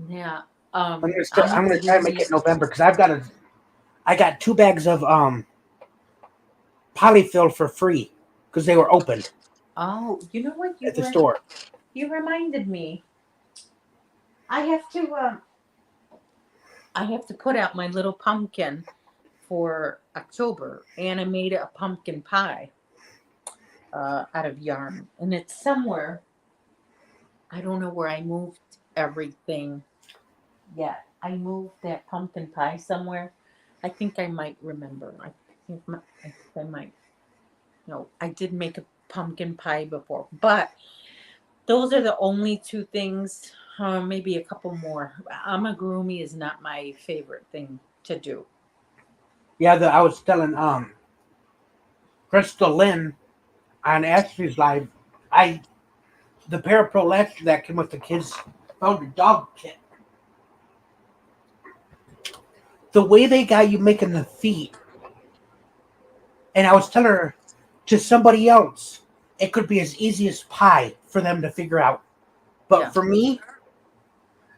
Yeah. I'm gonna try and make it Amigurumi. November because I got 2 bags of polyfill for free because they were opened Oh, you know what? at the store. You reminded me. I have to I have to put out my little pumpkin for October, and I made a pumpkin pie out of yarn, and it's somewhere. I don't know where I moved everything yet. I moved that pumpkin pie somewhere. I think I might remember. I think I might. No, I did make a pumpkin pie before, but those are the only two things. Maybe a couple more. Amigurumi is not my favorite thing to do. Yeah, I was telling Crystal Lynn on Ashley's live. I the Parapro latch that came with the kids found a dog kit. The way they got you making the feet, and I was telling her to somebody else, it could be as easy as pie for them to figure out. But Yeah. for me,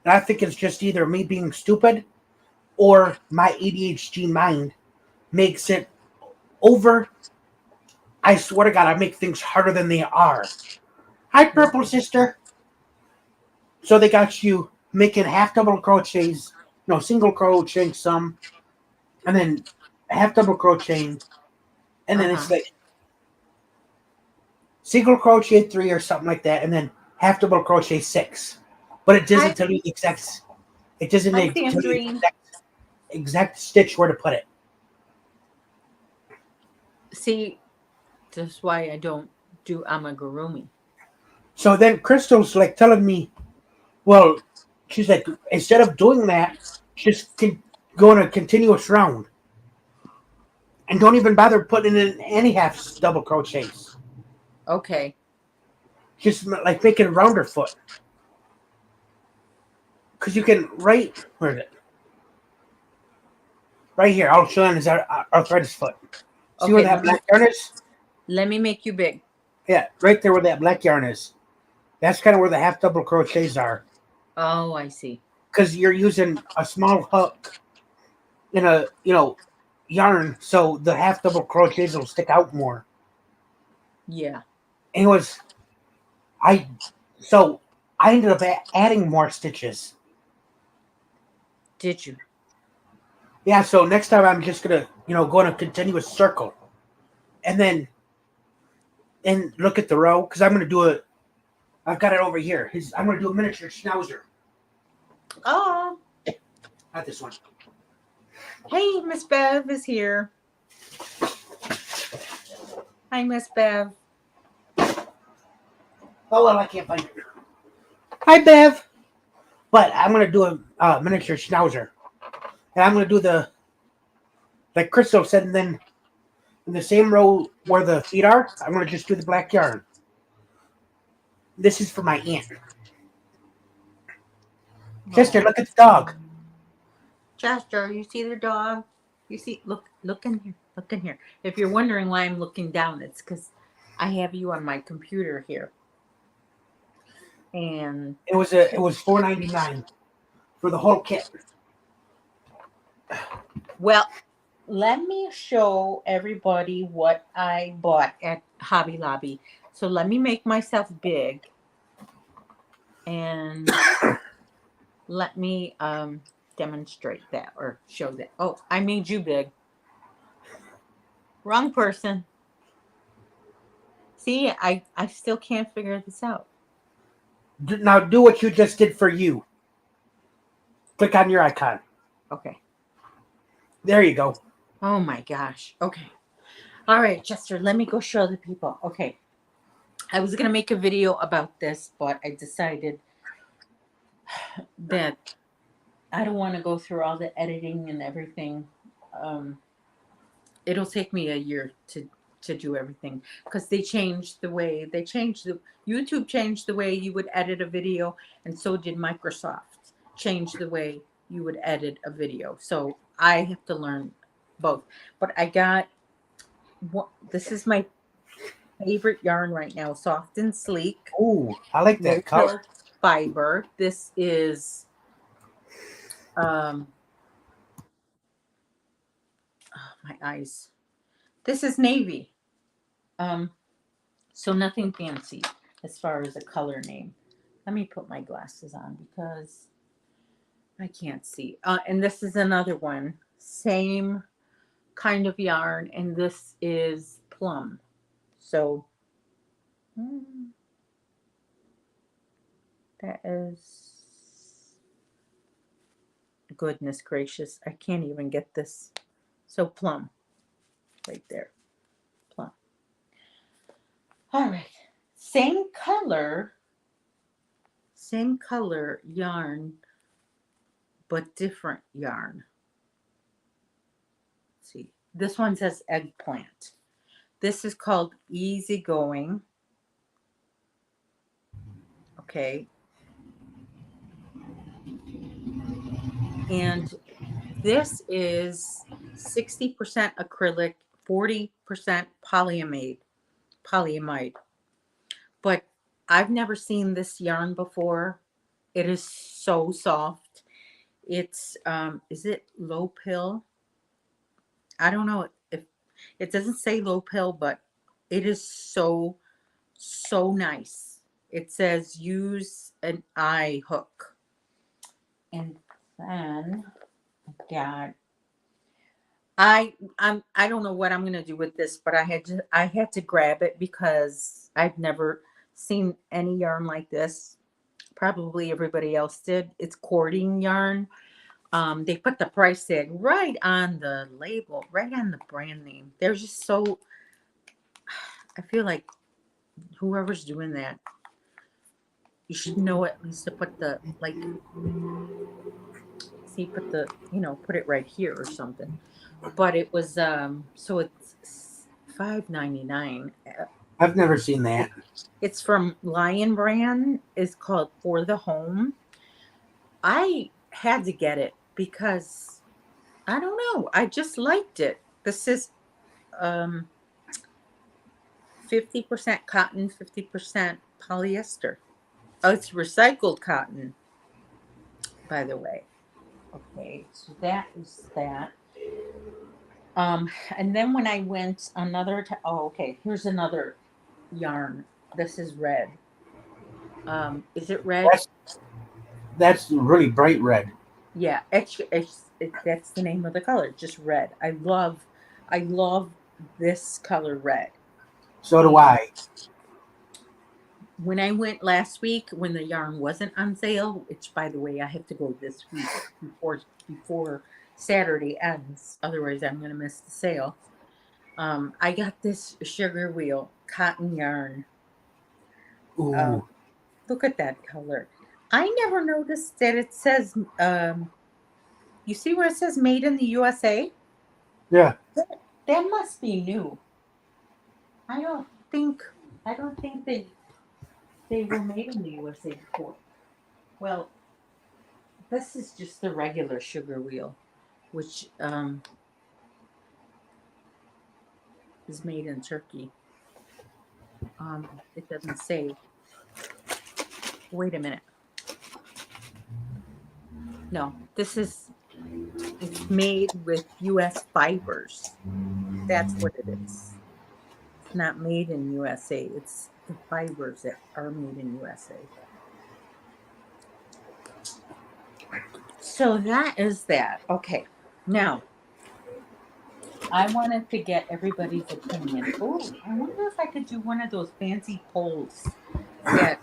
and I think it's just either me being stupid or my ADHD mind makes it over. I swear to God, I make things harder than they are. Hi, Purple Sister. So they got you making half double crochets, no, single crocheting some, and then half double crocheting, and Uh then huh. it's like single crochet 3 or something like that, and then half double crochet 6. But it Hi, doesn't tell you the exact. It doesn't hi, tell you the Sandrine. exact stitch where to put it. See, that's why I don't do amigurumi. So then Crystal's like telling me, well, she's like, instead of doing that, just go in a continuous round and don't even bother putting in any half double crochets. Okay. Just like make it a rounder foot. Because you can, where is it? Right here. I'll show you is our arthritis foot. See where Okay. that black yarn is? Let me make you big. Yeah, right there where that black yarn is. That's kind of where the half double crochets are. Oh, I see. Because you're using a small hook in a, yarn, so the half double crochets will stick out more. Yeah. And it was, I, so I ended up adding more stitches. Did you? Yeah, so next time I'm just gonna, go in a continuous circle, and then look at the row because I'm gonna do a. I've got it over here. I'm gonna do a miniature schnauzer. Oh, Not this one. hey, Miss Bev is here. Hi, Miss Bev. Oh well, I can't find it. Hi, Bev. But I'm gonna do a miniature schnauzer, and I'm gonna do the like Crystal said, and then in the same row where the feet are, I'm gonna just do the black yarn. This is for my aunt. Sister, Oh. look at the dog. Chester, you see the dog? You see, look in here. Look in here. If you're wondering why I'm looking down, it's because I have you on my computer here. And It was $4.99 for the whole kit. well, let me show everybody what I bought at Hobby Lobby. So let me make myself big and let me demonstrate that or show that. Oh, I made you big. Wrong person. See, I still can't figure this out. Now do what you just did for you. Click on your icon. Okay. There you go. Oh my gosh. Okay. All right, Chester, let me go show the people. Okay. I was going to make a video about this, but I decided that I don't want to go through all the editing and everything. It'll take me a year to do everything because they changed the YouTube changed the way you would edit a video, and so did Microsoft change the way you would edit a video. So I have to learn both. But I got this is my favorite yarn right now, soft and sleek, Ooh, I like low that color. pill fiber. This is my eyes. This is navy. Um, so nothing fancy as far as a color name. Let me put my glasses on because I can't see. And this is another one, same kind of yarn, and this is plum. So that is goodness gracious. I can't even get this. So plum, right there, plum. All right, same color yarn, but different yarn. Let's see, this one says eggplant. This is called easygoing. Okay. And this is 60% acrylic, 40% polyamide. But I've never seen this yarn before. It is so soft. It's is it low pill? I don't know if it doesn't say low pill, but it is so nice. It says use an eye hook. And then got I don't know what I'm gonna do with this, but I had to grab it because I've never seen any yarn like this. Probably everybody else did. It's cording yarn. They put the price tag right on the label, right on the brand name. They're just so. I feel like whoever's doing that, you should know at least to put the like. See, put the put it right here or something. But it was so it's $5.99. I've never seen that. It's from Lion Brand. It's called For the Home. I had to get it because I don't know. I just liked it. This is um 50% cotton, 50% polyester. Oh, it's recycled cotton, by the way. Okay, so that is that. And then when I went oh, okay, here's another yarn. This is red. Is it red? That's that's really bright red. Yeah, that's the name of the color, just red. I love this color red. So do I. When I went last week, when the yarn wasn't on sale, which by the way, I have to go this week before Saturday ends. Otherwise, I'm gonna miss the sale. I got this sugar wheel cotton yarn. Uh, Ooh, Look at that color. I never noticed that it says. You see where it says "Made in the USA"? yeah. That must be new. I don't think I don't think they were made in the USA before. Well, this is just the regular sugar wheel, which is made in Turkey. It doesn't say. wait a minute. No, it's made with US fibers. That's what it is. It's not made in USA. It's the fibers that are made in USA. So that is that. Okay. Now, I wanted to get everybody's opinion. Oh, I wonder if I could do one of those fancy polls that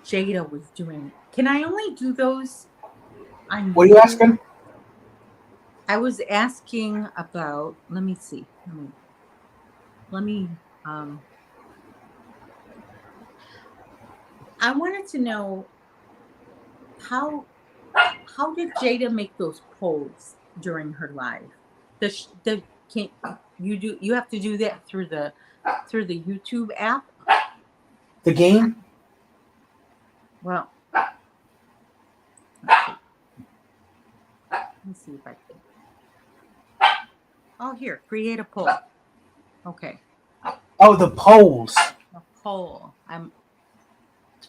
Jada was doing. Can I only do those on What are you YouTube? asking? I was asking about, let me see. Let me I wanted to know how how did Jada make those polls during her live? The can you have to do that through the YouTube app? The game? Well, let me see if I can. Oh, here, create a poll. Okay, Oh, the polls. a poll. I'm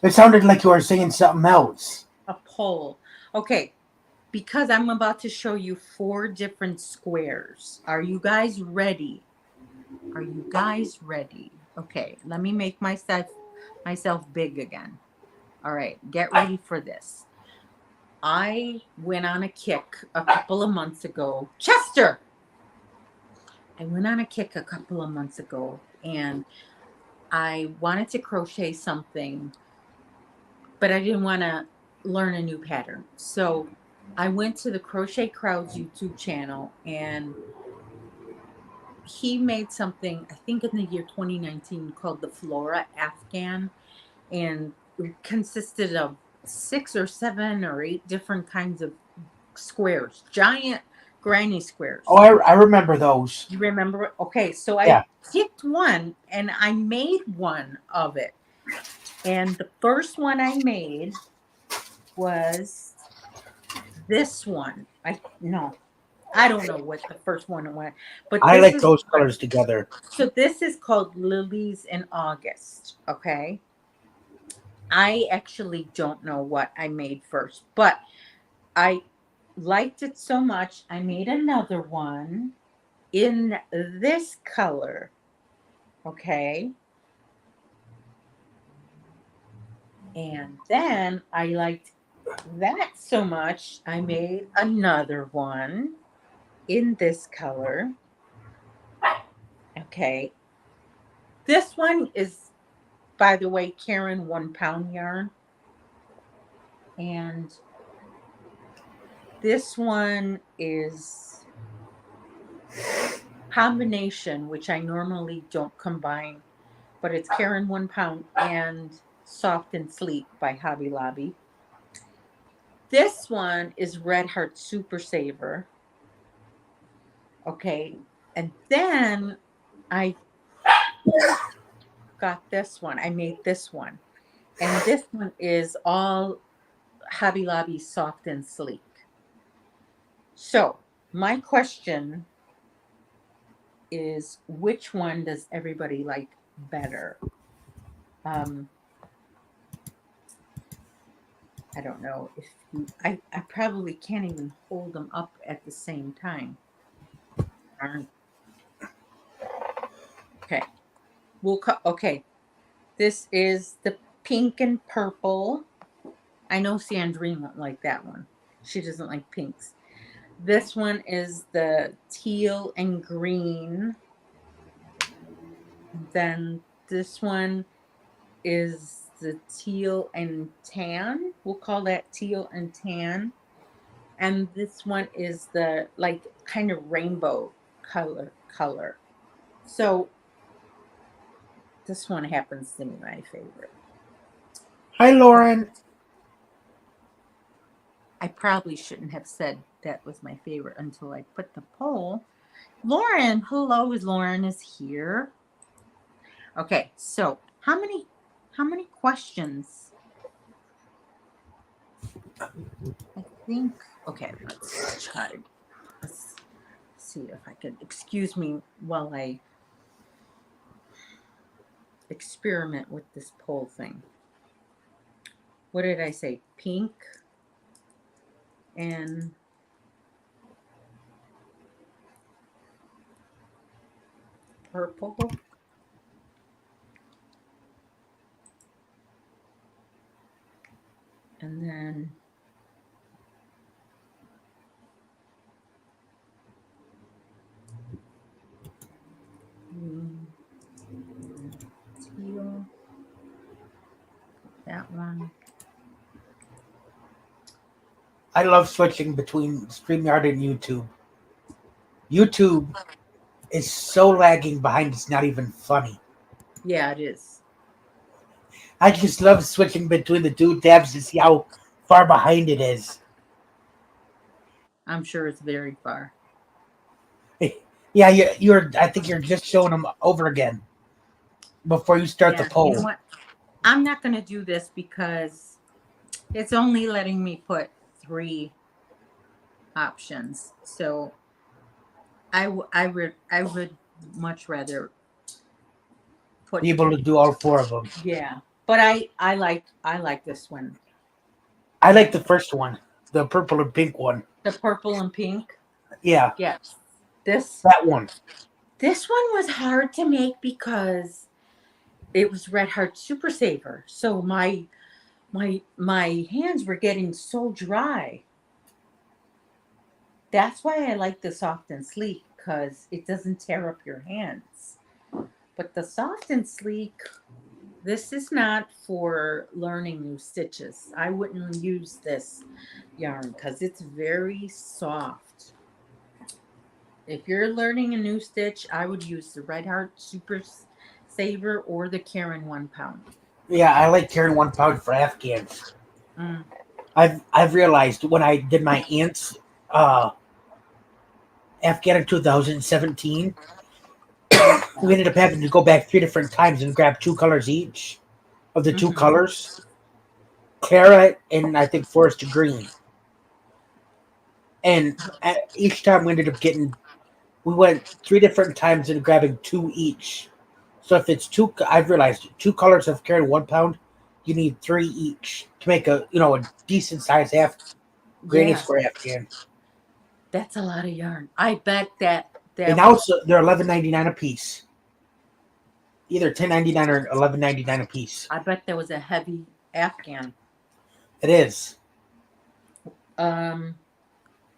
It sounded like you were saying something else. a poll. Okay, because I'm about to show you 4 different squares. Are you guys ready? Are you guys ready? Okay, let me make myself big again. All right, get ready for this. I went on a kick a couple of months ago. Chester! I went on a kick a couple of months ago and I wanted to crochet something, but I didn't want to learn a new pattern. So I went to the Crochet Crowd's YouTube channel and he made something, I think in the year 2019, called the Flora Afghan. And it consisted of 6 or 7 or 8 different kinds of squares, giant granny Oh, squares. I remember those. You remember? Okay, so I Yeah. picked one and I made one of it. And the first one I made was this one. I don't know what the first one was, but I this like is those what. colors together. So this is called Lilies in August. Okay. I actually don't know what I made first, but I liked it so much. I made another one in this color. Okay. And then I liked that so much, I made another one in this color. Okay. This one is, by the way, Karen 1 pound yarn. And this one is combination, which I normally don't combine, but it's Karen 1 pound and Soft and Sleek by Hobby Lobby. This one is Red Heart Super Saver. Okay. And then I got this one. I made this one. And this one is all Hobby Lobby Soft and Sleek. So, my question is, which one does everybody like better? I don't know if I probably can't even hold them up at the same time. Okay. Okay. This is the pink and purple. I know Sandrine won't like that one. She doesn't like pinks. This one is the teal and green. Then this one is the teal and tan. We'll call that teal and tan. And this one is the like kind of rainbow color. So this one happens to be my favorite. Hi, Lauren. I probably shouldn't have said that was my favorite until I put the poll. Lauren, hello, Lauren is here. Okay, so how many questions? I think, okay, let's try. Let's see if I can, excuse me while I experiment with this poll thing. what did I say? Pink and purple. And then green and teal. That one. I love switching between StreamYard and YouTube. YouTube is so lagging behind, it's not even funny. Yeah, it is. I just love switching between the two tabs to see how far behind it is. I'm sure it's very far. Yeah, you're. I think you're just showing them over again before you start the Yeah, you know poll. what? I'm not going to do this because it's only letting me put 3 options. So I would much rather put Be able to do all four of them. yeah. But I like this one. I like the first one, the purple and pink one. The purple and pink. Yeah, Yes. This that one. this one was hard to make because it was Red Heart Super Saver. So my hands were getting so dry. That's why I like the soft and sleek because it doesn't tear up your hands. But the soft and sleek, this is not for learning new stitches. I wouldn't use this yarn because it's very soft. If you're learning a new stitch, I would use the Red Heart Super Saver or the Karen 1 pound. Yeah, I like carrying 1 pound for Afghans. Mm. I've realized when I did my aunt's uh, Afghan in 2017, we ended up having to go back 3 different times and grab 2 colors each of the two Hmm. colors, claret and I think forest green. And each time we ended up getting, we went 3 different times and grabbing two each. So if it's two, I've realized 2 colors of carrying 1 pound, you need three each to make a decent size half granny Yeah, square Afghan. that's a lot of yarn. I bet that And that now was. they're 11.99 a piece, either 10.99 or 11.99 a piece. I bet that was a heavy Afghan. It is. Um,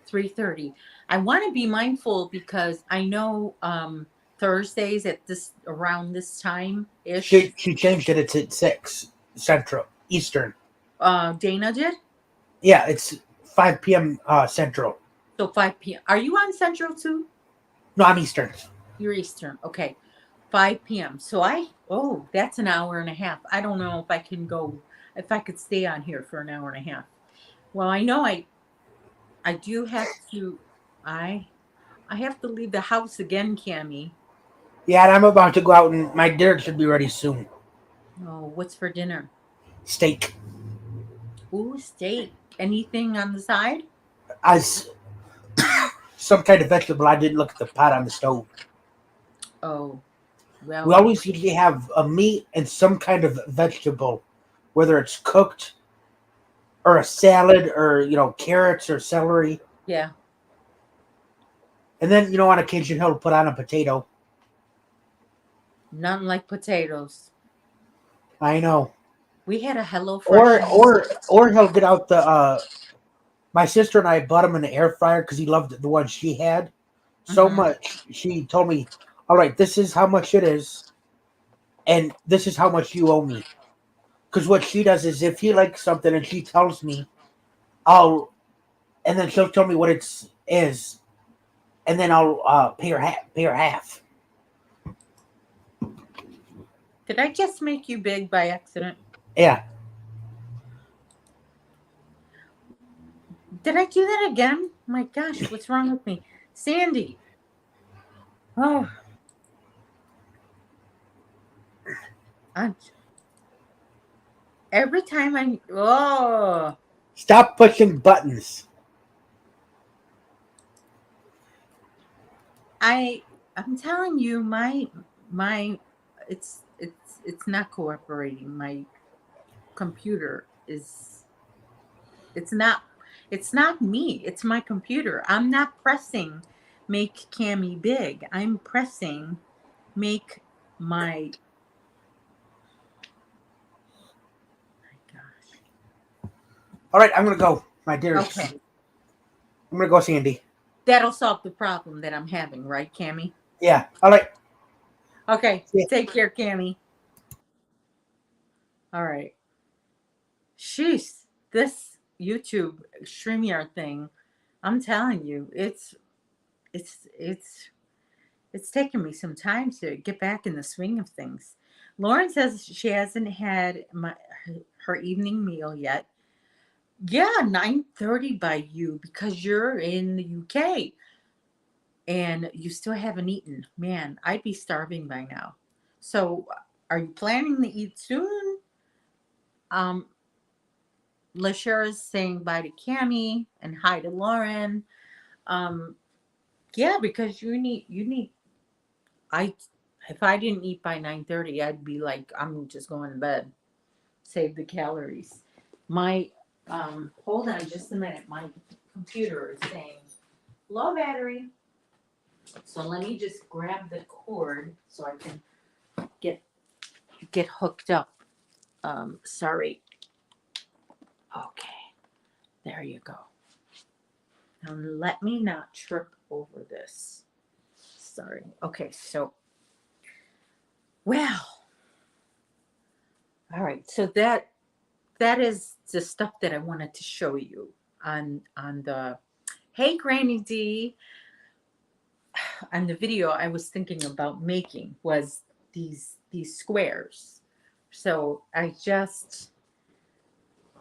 3:30. I want to be mindful because I know Thursdays at this around this time ish. She changed it. It's at 6 Central Eastern. Dana did. Yeah, it's 5 p.m. Central. So 5 p.m. Are you on Central too? No, I'm Eastern. You're Eastern. Okay. 5 p.m. So that's an hour and a half. I don't know if I could stay on here for an hour and a half. Well, I know I do have to I I have to leave the house again, Cammy. Yeah, and I'm about to go out, and my dinner should be ready soon. Oh, what's for dinner? Steak. Ooh, steak. Anything on the side? As some kind of vegetable. I didn't look at the pot on the stove. Oh, We well, always usually have a meat and some kind of vegetable, whether it's cooked or a salad or carrots or celery. yeah. And then on occasion he'll put on a potato. Nothing like potatoes. I know. We had a Hello Fresh. Or he'll get out the. My sister and I bought him an air fryer because he loved the one she had so Hmm. much. She told me, "All right, this is how much it is, and this is how much you owe me." Because what she does is, if he likes something and she tells me, I'll, and then she'll tell me what it is, and then I'll pay her half. Pay her half. Did I just make you big by accident? Yeah. Did I do that again? My gosh, what's wrong with me? Sandy. Oh, I'm every time Stop pushing buttons. I'm telling you, my it's not cooperating. My computer. is it's not me. It's my computer. I'm not pressing make Cami big. I'm pressing make my gosh. All right, I'm gonna go, my dears. Okay. I'm gonna go, Sandy. That'll solve the problem that I'm having, right, Cami? Yeah. All right. Okay. Yeah. Take care, Cami. All right. Sheesh. This YouTube StreamYard thing, I'm telling you, it's it's it's taken me some time to get back in the swing of things. Lauren says she hasn't had her evening meal yet. Yeah, 9:30 by you because you're in the UK and you still haven't eaten. Man, I'd be starving by now. So, are you planning to eat soon? Um, Lashara's saying bye to Cami and hi to Lauren. Um, yeah, because you need I if I didn't eat by 9:30, I'd be like, I'm just going to bed. Save the calories. My hold on just a minute. My computer is saying low battery. So let me just grab the cord so I can get get hooked up. Sorry. Okay. There you go. Now let me not trip over this. Sorry. Okay, so well, all right. So that is the stuff that I wanted to show you on the Hey Granny D on the video I was thinking about making was these squares. So I just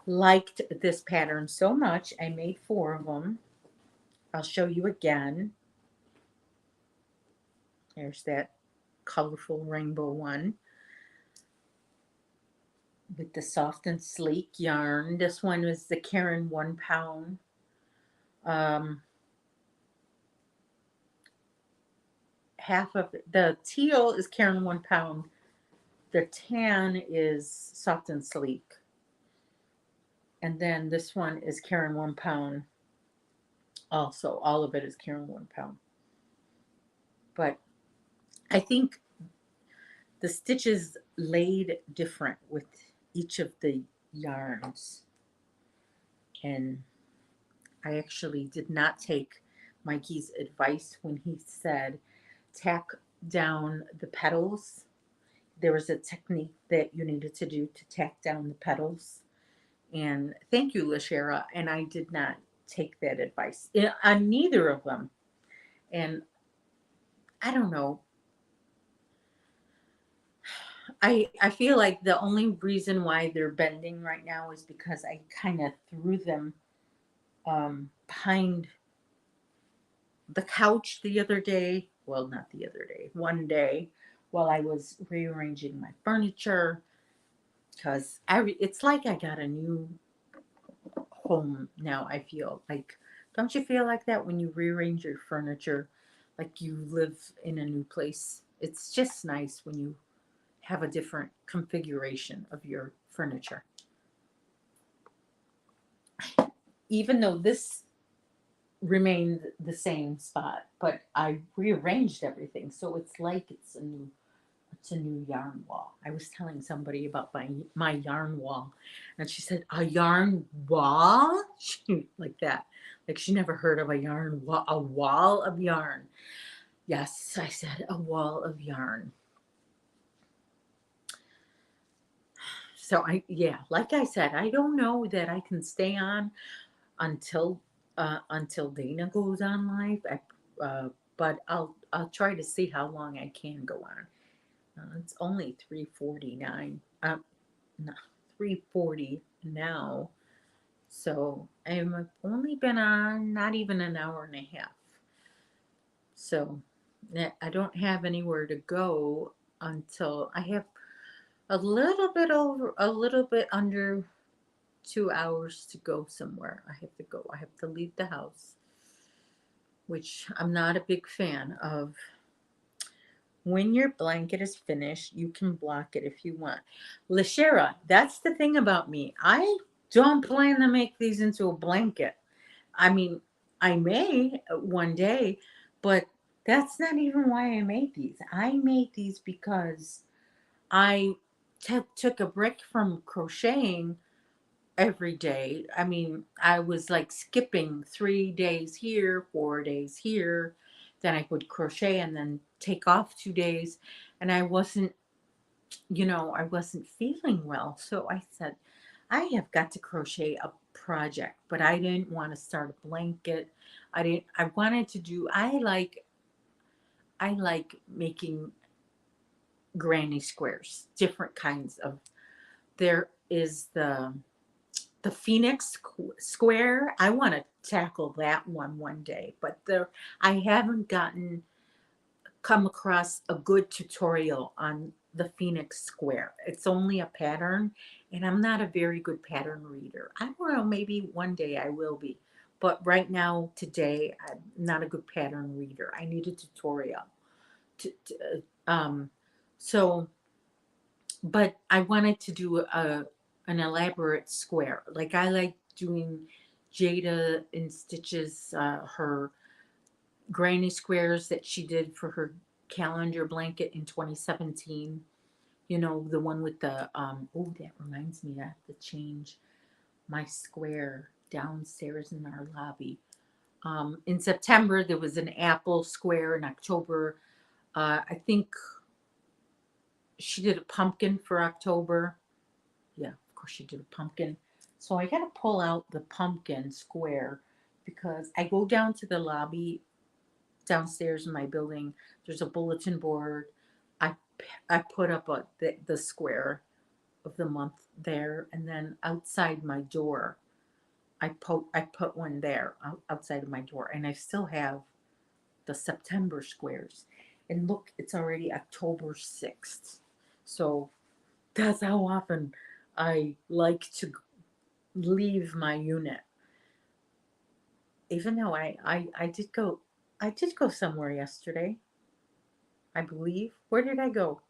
liked this pattern so much. I made 4 of them. I'll show you again. There's that colorful rainbow one with the soft and sleek yarn. This one was the Karen 1 pound. Um, half of the teal is Karen 1 pound. The tan is soft and sleek. And then this one is Karen 1 pound. Also, all of it is Karen 1 pound. But I think the stitches laid different with each of the yarns. And I actually did not take Mikey's advice when he said tack down the petals. There was a technique that you needed to do to tack down the petals. And thank you, Lashera. And I did not take that advice on neither of them. And I don't know. I feel like the only reason why they're bending right now is because I kind of threw them behind the couch the other day. Well, not the other day, one day while I was rearranging my furniture because it's like I got a new home now. I feel like, don't you feel like that when you rearrange your furniture, like you live in a new place? It's just nice when you have a different configuration of your furniture. Even though this remained the same spot, but I rearranged everything, so it's like it's a new yarn wall. I was telling somebody about my yarn wall, and she said, "A yarn wall?" She, like that, like she never heard of a yarn wall, a wall of yarn. Yes, I said a wall of yarn. So yeah, like I said, I don't know that I can stay on until until Dana goes on live. But I'll try to see how long I can go on. It's only 3:49. No, 3:40 now. So I've only been on not even an hour and a half. So I don't have anywhere to go until I have a little bit under 2 hours to go somewhere. I have to go. I have to leave the house, which I'm not a big fan of. When your blanket is finished, you can block it if you want. Lashera, that's the thing about me. don't plan to make these into a blanket. I mean, I may one day, but that's not even why I made these. I made these because I took a break from crocheting every day. I mean, I was like skipping 3 days here, 4 days here. Then I would crochet and then take off 2 days. And I wasn't feeling well. So I said, I have got to crochet a project, but I didn't want to start a blanket. I wanted to do, I like making granny squares, different kinds of, there is the Phoenix square. I want to tackle that one day, but I haven't come across a good tutorial on the Phoenix square. It's only a pattern, and I'm not a very good pattern reader. I don't know, maybe one day I will be, but right now, today, I'm not a good pattern reader. I need a tutorial. To so but I wanted to do an elaborate square. Like I like doing Jada in Stitches, her granny squares that she did for her calendar blanket in 2017. The one with the oh, that reminds me, I have to change my square downstairs in our lobby. In September there was an apple square. In October, I think she did a pumpkin for October. Yeah, of course she did a pumpkin. So I got to pull out the pumpkin square because I go down to the lobby downstairs in my building. There's a bulletin board. I I put up the square of the month there, and then outside my door, I put one there outside of my door, and I still have the September squares. And look, it's already October 6th. So that's how often I like to leave my unit. Even though I did go somewhere yesterday, I believe. Where did I go?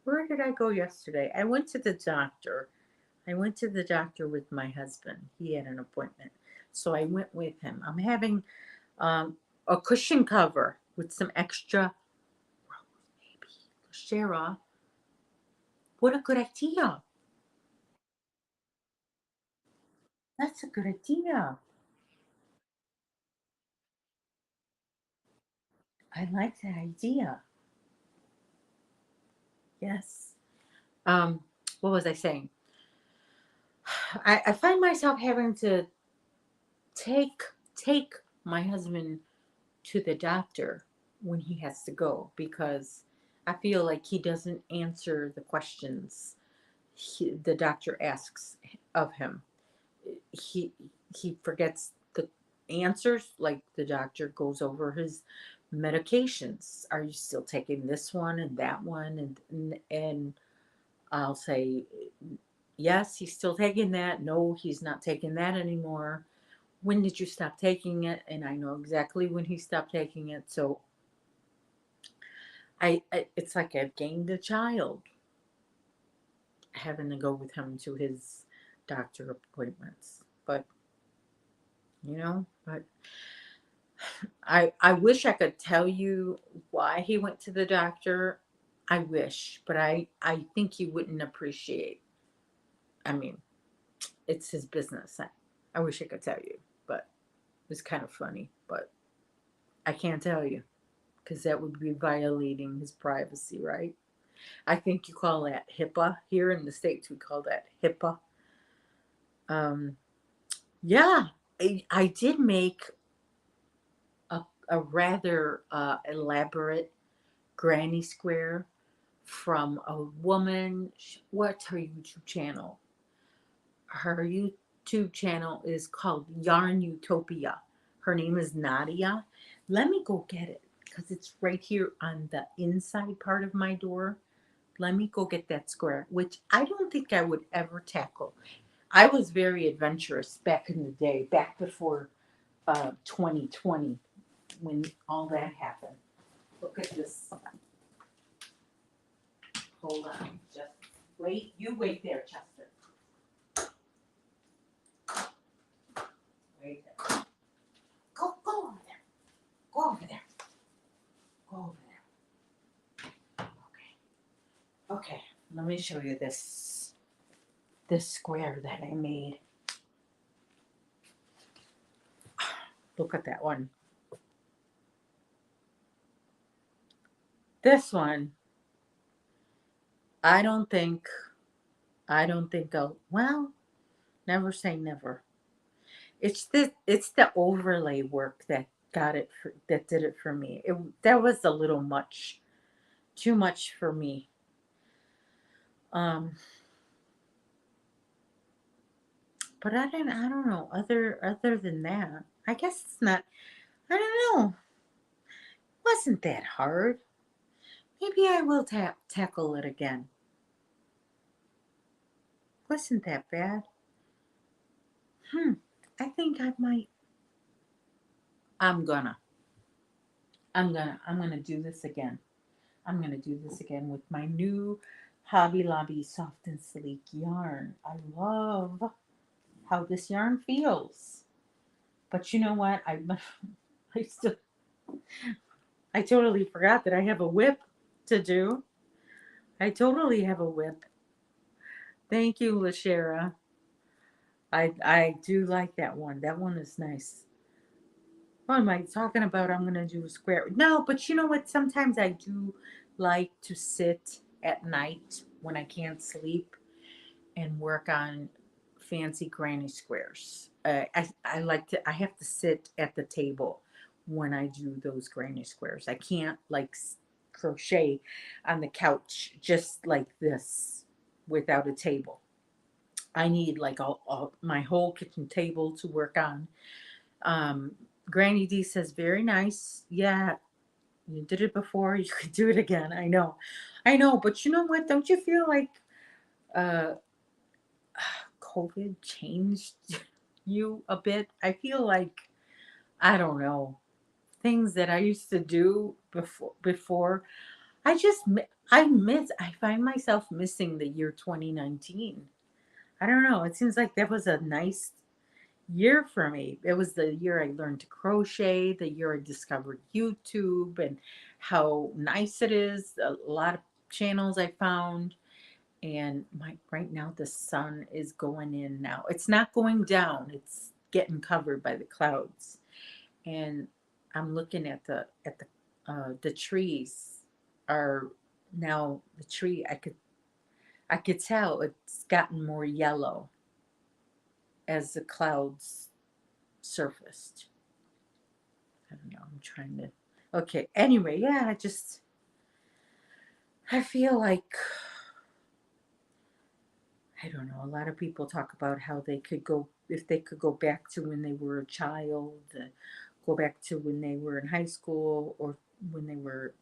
Where did I go yesterday? I went to the doctor. I went to the doctor with my husband. He had an appointment. So I went with him. I'm having um, a cushion cover with some extra rose, maybe. Shara, what a good idea. That's a good idea. I like that idea. Yes. Um, what was I saying? I find myself having to take take my husband to the doctor when he has to go because I feel like he doesn't answer the questions the doctor asks of him. He he forgets the answers. Like the doctor goes over his medications. Are you still taking this one and that one? And I'll say yes, he's still taking that. No, he's not taking that anymore. When did you stop taking it? And I know exactly when he stopped taking it. So it's like I've gained a child having to go with him to his doctor appointments. But I wish I could tell you why he went to the doctor. I wish, but I think he wouldn't appreciate. I mean, it's his business. I wish I could tell you, but it's kind of funny, but I can't tell you because that would be violating his privacy, right? I think you call that HIPAA. Here in the States, we call that HIPAA. Um, yeah, I did make a rather elaborate granny square from a woman. What's her YouTube channel? Her YouTube channel is called Yarn Utopia. Her name is Nadia. Let me go get it because it's right here on the inside part of my door. Let me go get that square, which I don't think I would ever tackle. I was very adventurous back in the day, back before 2020 when all that happened. Look at this. Hold on. Just wait. You wait there, Chester. Okay, let me show you this square that I made. Look at that one. This one, I don't think I'll, well, never say never. It's the overlay work that that did it for me. That was a little much, too much for me. Um, but I don't know. Other than that, I guess it's not. I don't know. Wasn't that hard? Maybe I will tackle it again. Wasn't that bad? Hmm. I think I might. I'm gonna. I'm gonna do this again. I'm gonna do this again with my new Hobby Lobby Soft and Sleek yarn. I love how this yarn feels. But you know what? I still I totally forgot that I have a whip to do. I totally have a whip. Thank you, Lashera. I do like that one. That one is nice. What am I talking about? I'm gonna do a square. No, but you know what? Sometimes I do like to sit at night when I can't sleep and work on fancy granny squares. I like to. I have to sit at the table when I do those granny squares. I can't like crochet on the couch just like this without a table. I need like my whole kitchen table to work on. Um, Granny D says, very nice. Yeah, you did it before. You could do it again. I know. But you know what? Don't you feel like uh, COVID changed you a bit? I feel like, I don't know, things that I used to do before. I just, I find myself missing the year 2019. I don't know. It seems like that was a nice year for me. It was the year I learned to crochet, the year I discovered YouTube and how nice it is. A lot of channels I found. And right now the sun is going in now. It's not going down. It's getting covered by the clouds. And I'm looking at the trees are now the tree I could tell it's gotten more yellow as the clouds surfaced. I don't know. I'm trying to. Okay. Anyway, yeah, I feel like, I don't know. A lot of people talk about how they could go, if they could go back to when they were a child, go back to when they were in high school or when they were,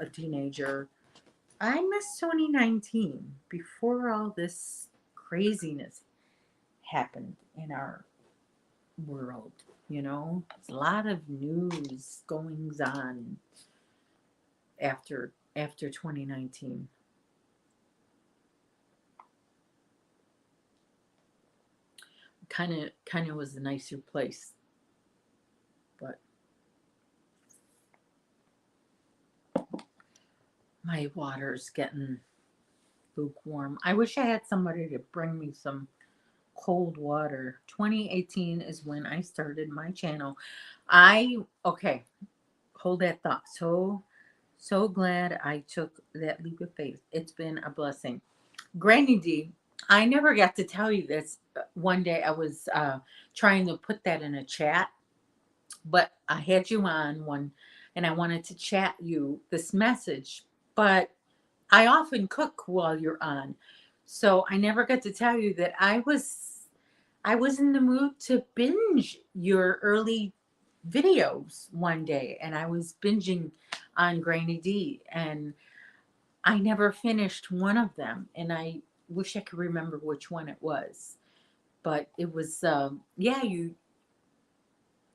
a teenager. I miss 2019 before all this craziness happened in our world. There's a lot of news goings on after 2019. Kind of was a nicer place, but my water's getting lukewarm. I wish I had somebody to bring me some cold water. 2018 is when I started my channel. Okay, hold that thought. So glad I took that leap of faith. It's been a blessing. Granny D, I never got to tell you this. One day I was trying to put that in a chat, but I had you on one and I wanted to chat you this message, but I often cook while you're on. So I never got to tell you that I was in the mood to binge your early videos one day and I was binging on Granny D and I never finished one of them and I wish I could remember which one it was. But it was yeah, you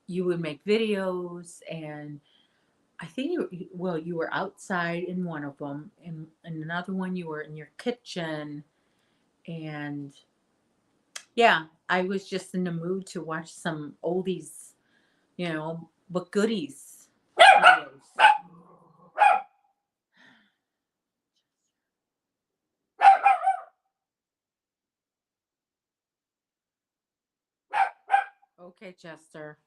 would make videos and I think you were outside in one of them, and in another one you were in your kitchen, and yeah, I was just in the mood to watch some oldies, but goodies videos. Okay, Chester.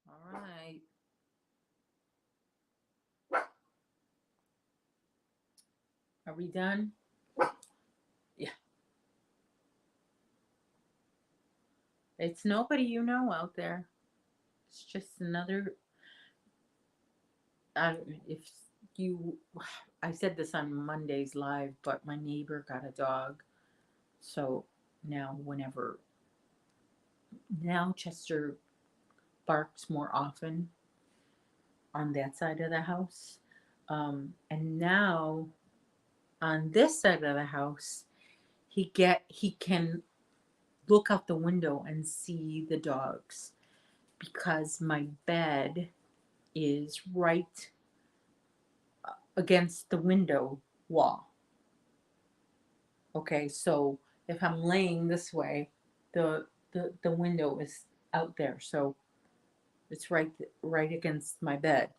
All right. Are we done? Yeah. It's nobody you know out there. It's just another. If you, I said this on Monday's live, but my neighbor got a dog. So now, now Chester barks more often on that side of the house. And now on this side of the house, he can look out the window and see the dogs because my bed is right against the window wall. Okay, so if I'm laying this way, the window is out there, so it's right against my bed,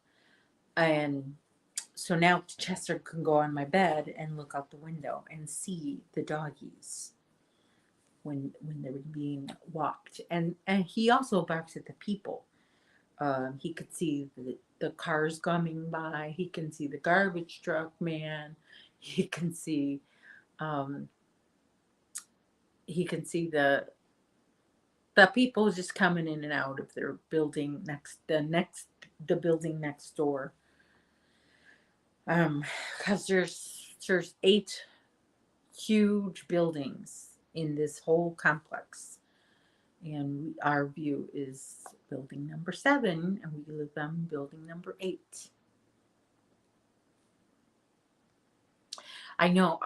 and so now Chester can go on my bed and look out the window and see the doggies when they're being walked, and he also barks at the people. He could see the cars coming by. He can see the garbage truck man. He can see um, he can see the people just coming in and out of their building the building next door. Because there's 8 huge buildings in this whole complex, and our view is building number 7, and we live on building number 8. I know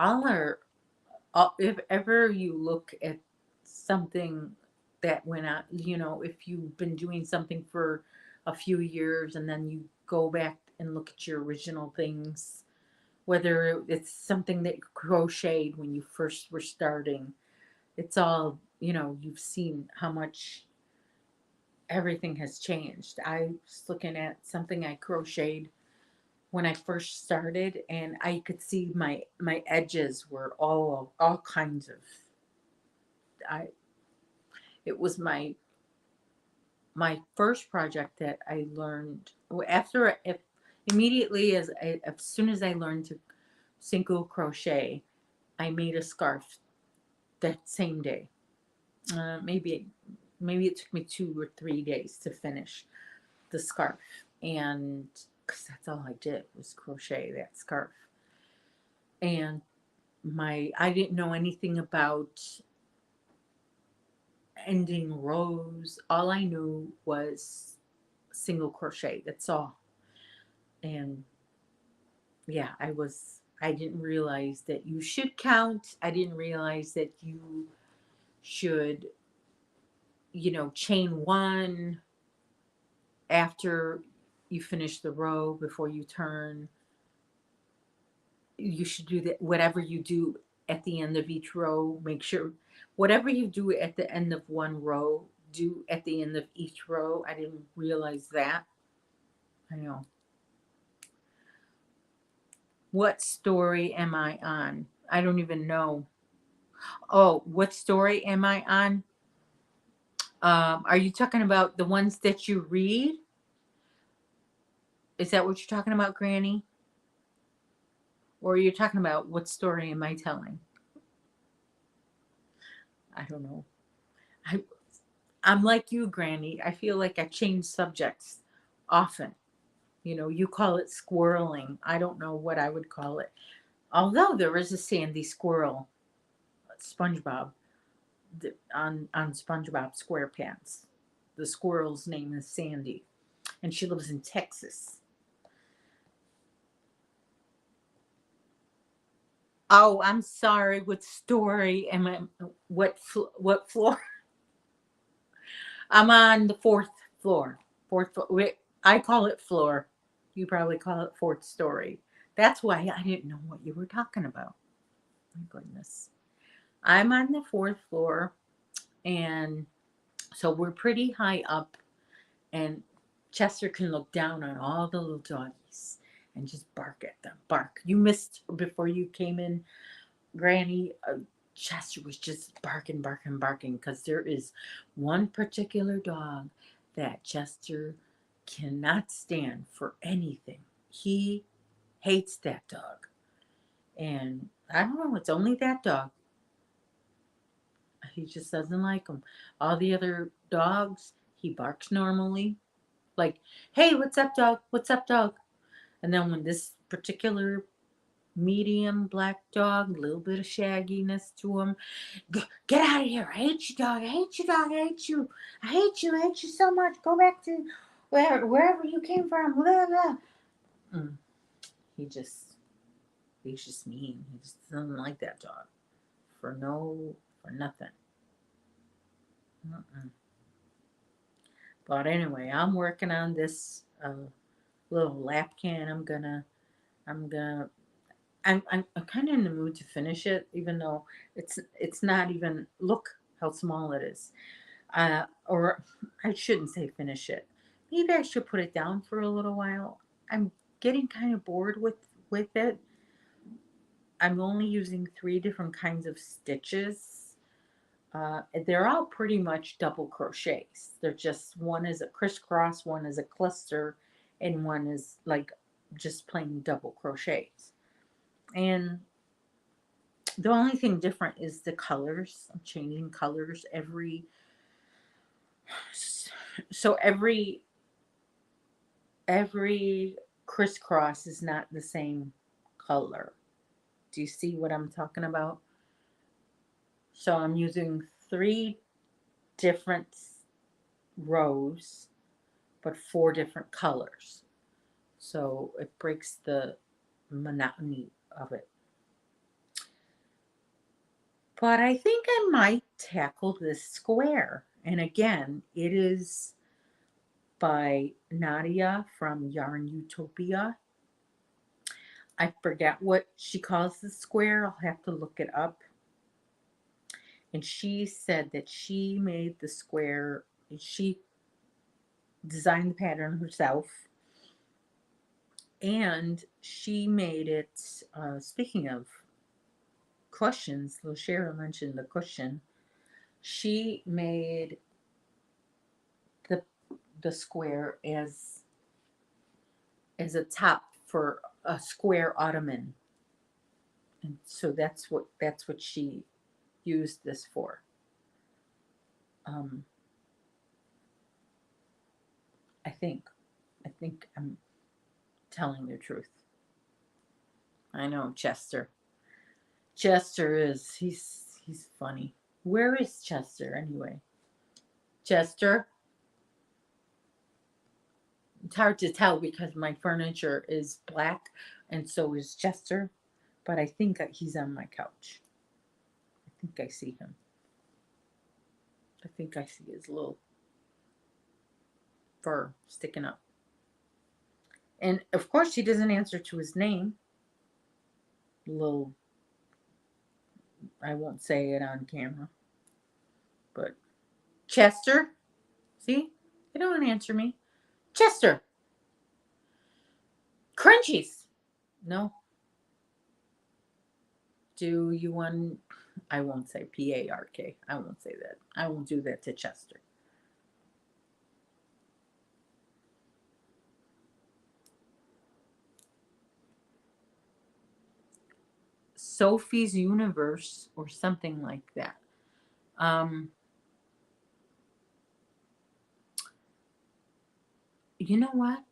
if ever you look at something that went out, if you've been doing something for a few years and then you go back and look at your original things, whether it's something that you crocheted when you first were starting, it's all, you've seen how much everything has changed. I was looking at something I crocheted when I first started, and I could see my edges were all kinds of. I It was my first project that I learned after if immediately as soon as I learned to single crochet, I made a scarf that same day. Maybe it took me 2 or 3 days to finish the scarf, and because that's all I did was crochet that scarf. And I didn't know anything about ending rows. All I knew was single crochet. That's all. And yeah, I didn't realize that you should count. I didn't realize that you should, chain 1 after you finish the row before you turn. You should do that. Whatever you do at the end of each row, make sure whatever you do at the end of one row, do at the end of each row. I didn't realize that. I know. What story am I on? I don't even know. Oh, what story am I on? Are you talking about the ones that you read? Is that what you're talking about, Granny? Or are you talking about what story am I telling? I don't know. I, I'm like you, Granny. I feel like I change subjects often. You call it squirreling. I don't know what I would call it. Although there is a sandy squirrel, SpongeBob, on SpongeBob SquarePants. The squirrel's name is Sandy, and she lives in Texas. Oh, I'm sorry. What story am I? What floor? I'm on the 4th floor. I call it floor. You probably call it 4th story. That's why I didn't know what you were talking about. My goodness. I'm on the 4th floor, and so we're pretty high up, and Chester can look down on all the little doggies and just bark at them. Bark. You missed before you came in, Granny. Chester was just barking, barking, barking because there is one particular dog that Chester cannot stand for anything. He hates that dog. And I don't know, it's only that dog. He just doesn't like him. All the other dogs, he barks normally. Like, hey, what's up, dog? What's up, dog? And then when this particular medium black dog, a little bit of shagginess to him, get out of here. I hate you, dog. I hate you, dog. I hate you. I hate you. I hate you so much. Go back to wherever you came from. Blah, blah. Mm, he just, he's just mean. He just doesn't like that dog for nothing. Mm-mm. But anyway, I'm working on this little lap can. I'm gonna, I'm kind of in the mood to finish it, even though it's not even. Look how small it is. Or I shouldn't say finish it. Maybe I should put it down for a little while. I'm getting kind of bored with it. I'm only using three different kinds of stitches. They're all pretty much double crochets. They're just one is a crisscross, one is a cluster, and one is like just plain double crochets. And the only thing different is the colors. I'm changing colors so every crisscross is not the same color. Do you see what I'm talking about? So I'm using three different rows, but four different colors. So it breaks the monotony of it. But I think I might tackle this square. And again, it is by Nadia from Yarn Utopia. I forget what she calls the square. I'll have to look it up. And she said that she made the square, she designed the pattern herself, and she made it. Speaking of cushions, Cheryl mentioned the cushion. She made the the square as a top for a square ottoman, and so that's what she used this for. Um, I think I'm telling the truth. I know Chester. Chester is he's funny. Where is Chester anyway? Chester. It's hard to tell because my furniture is black and so is Chester, but I think that he's on my couch. I think I see him. I think I see his little fur sticking up. And of course, he doesn't answer to his name. Little, I won't say it on camera, but Chester. See, they don't answer me. Chester, crunchies. No. Do you want? I won't say PARK. I won't say that. I won't do that to Chester. Sophie's Universe or something like that. Um, you know what?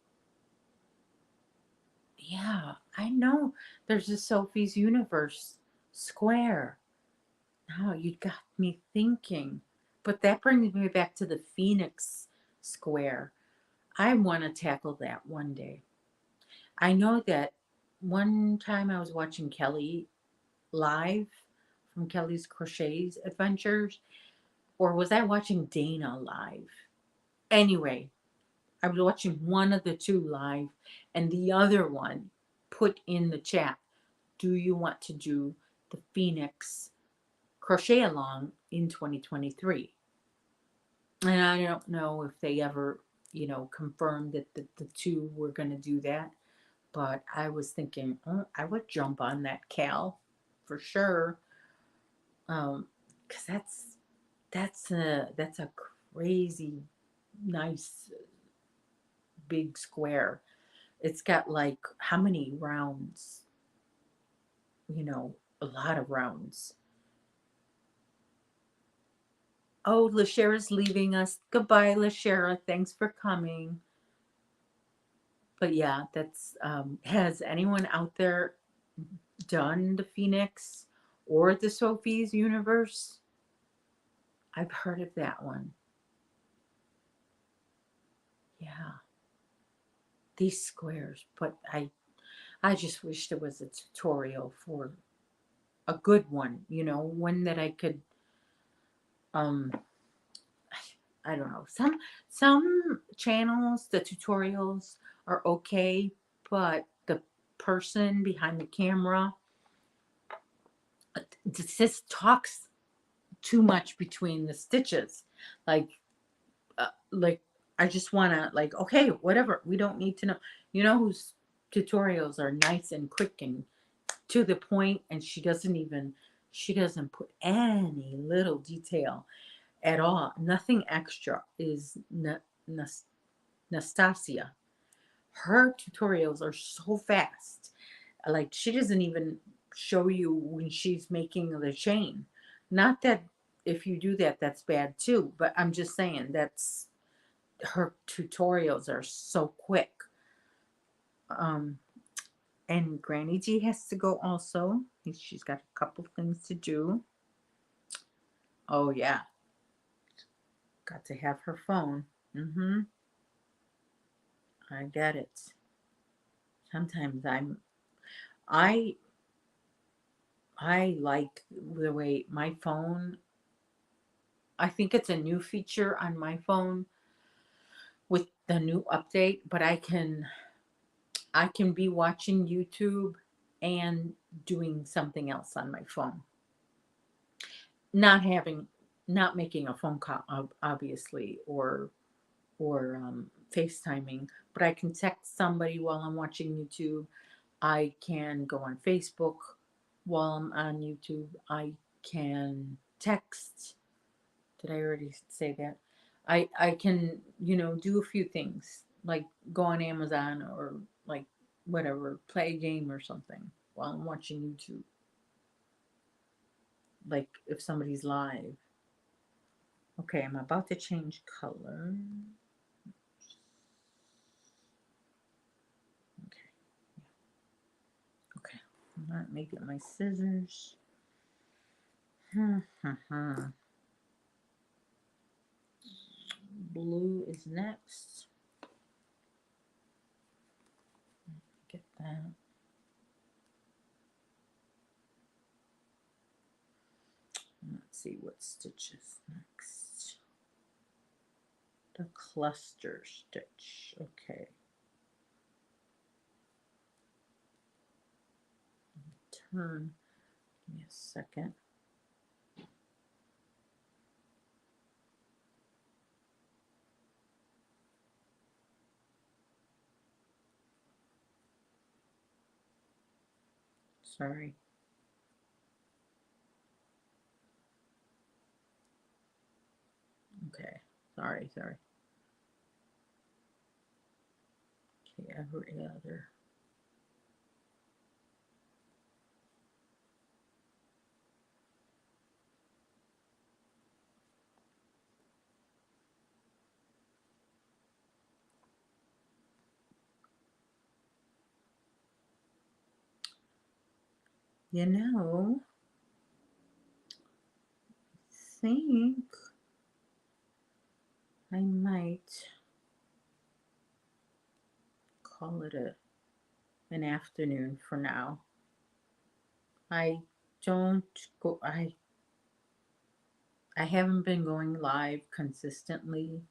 Yeah, I know. There's a Sophie's Universe square. Now you got me thinking. But that brings me back to the Phoenix square. I want to tackle that one day. I know that one time I was watching Kelly live from Kelly's Crochets Adventures, or was I watching Dana live? Anyway, I was watching one of the two live, and the other one put in the chat, do you want to do the Phoenix crochet along in 2023? And I don't know if they ever, confirmed that the two were going to do that. But I was thinking, oh, I would jump on that Cal for sure. Because that's a crazy nice big square. It's got like how many rounds? A lot of rounds. Oh, Lashera's leaving us. Goodbye, Lashera. Thanks for coming. But yeah, that's has anyone out there done the Phoenix or the Sophie's universe? I've heard of that one. Yeah, these squares, but I just wish there was a tutorial for a good one, one that I could um I don't know. Some channels, the tutorials are okay, but the person behind the camera just talks too much between the stitches. Like like I just want to like okay, whatever. We don't need to know. Whose tutorials are nice and quick and to the point, and she doesn't put any little detail at all. Nothing extra is Nastasia. Her tutorials are so fast. Like she doesn't even show you when she's making the chain. Not that if you do that, that's bad too. But I'm just saying that's her tutorials are so quick. Um, and Granny G has to go also. She's got a couple things to do. Oh yeah, got to have her phone. Mm-hmm. I get it. Sometimes I I like the way my phone. I think it's a new feature on my phone with the new update, but I can be watching YouTube and doing something else on my phone. Not having not making a phone call obviously or FaceTiming, but I can text somebody while I'm watching YouTube. I can go on Facebook while I'm on YouTube. I can text. Did I already say that? I can, do a few things like go on Amazon or like whatever, play a game or something while I'm watching YouTube. Like if somebody's live. Okay, I'm about to change color. Okay, okay. Let me get my scissors. Blue is next. Get that. Let's see what stitches next. The cluster stitch. Okay. Turn. Give me a second. Sorry. Okay. Sorry. Okay, every other. Think I might call it an afternoon for now. I don't go I haven't been going live consistently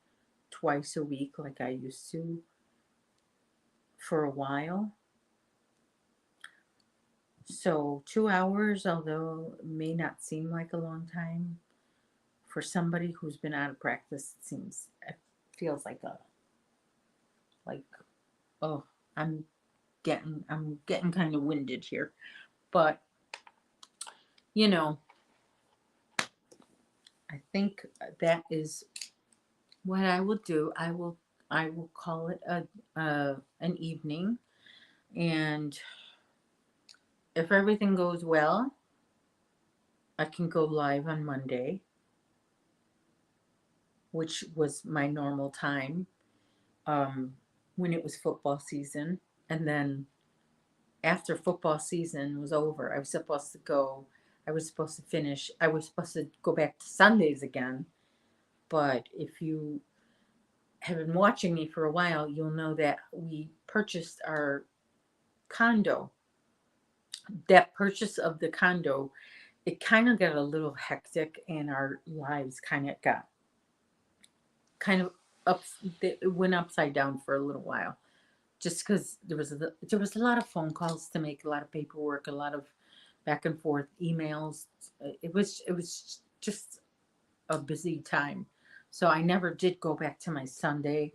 twice a week like I used to for a while. So 2 hours, although it may not seem like a long time, for somebody who's been out of practice, it feels like oh, I'm getting kind of winded here. But you know, I think that is what I will do. I will call it a an evening, and if everything goes well, I can go live on Monday, which was my normal time um, when it was football season. And then after football season was over, I was supposed to go. I was supposed to finish. I was supposed to go back to Sundays again. But if you have been watching me for a while, you'll know that we purchased our condo. That purchase of the condo, it kind of got a little hectic, and our lives kind of got kind of up. It went upside down for a little while, just because there was a lot of phone calls to make, a lot of paperwork, a lot of back and forth emails. It was just a busy time. So I never did go back to my Sunday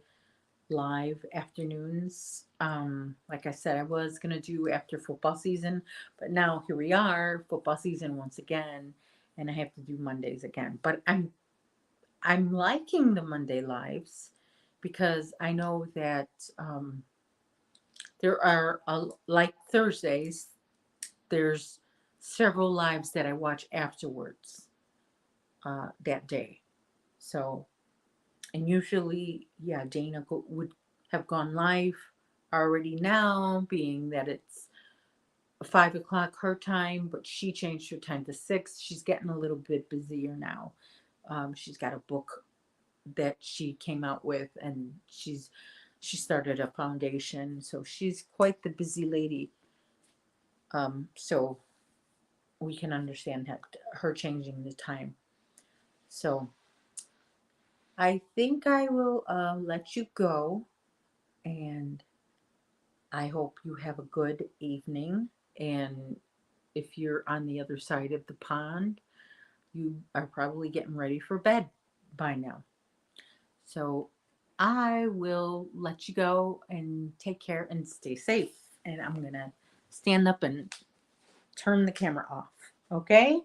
live afternoons. Like I said, I was gonna do after football season, but now here we are, football season once again, and I have to do Mondays again. But I'm liking the Monday lives because I know that there are like Thursdays. There's several lives that I watch afterwards that day. So, and usually, yeah, Dana would have gone live already now, being that it's 5 o'clock her time, but she changed her time to 6. She's getting a little bit busier now. She's got a book that she came out with, and she started a foundation, so she's quite the busy lady. So we can understand that her changing the time. So I think I will let you go, and I hope you have a good evening. And if you're on the other side of the pond, you are probably getting ready for bed by now. So I will let you go and take care and stay safe. And I'm going to stand up and turn the camera off. Okay?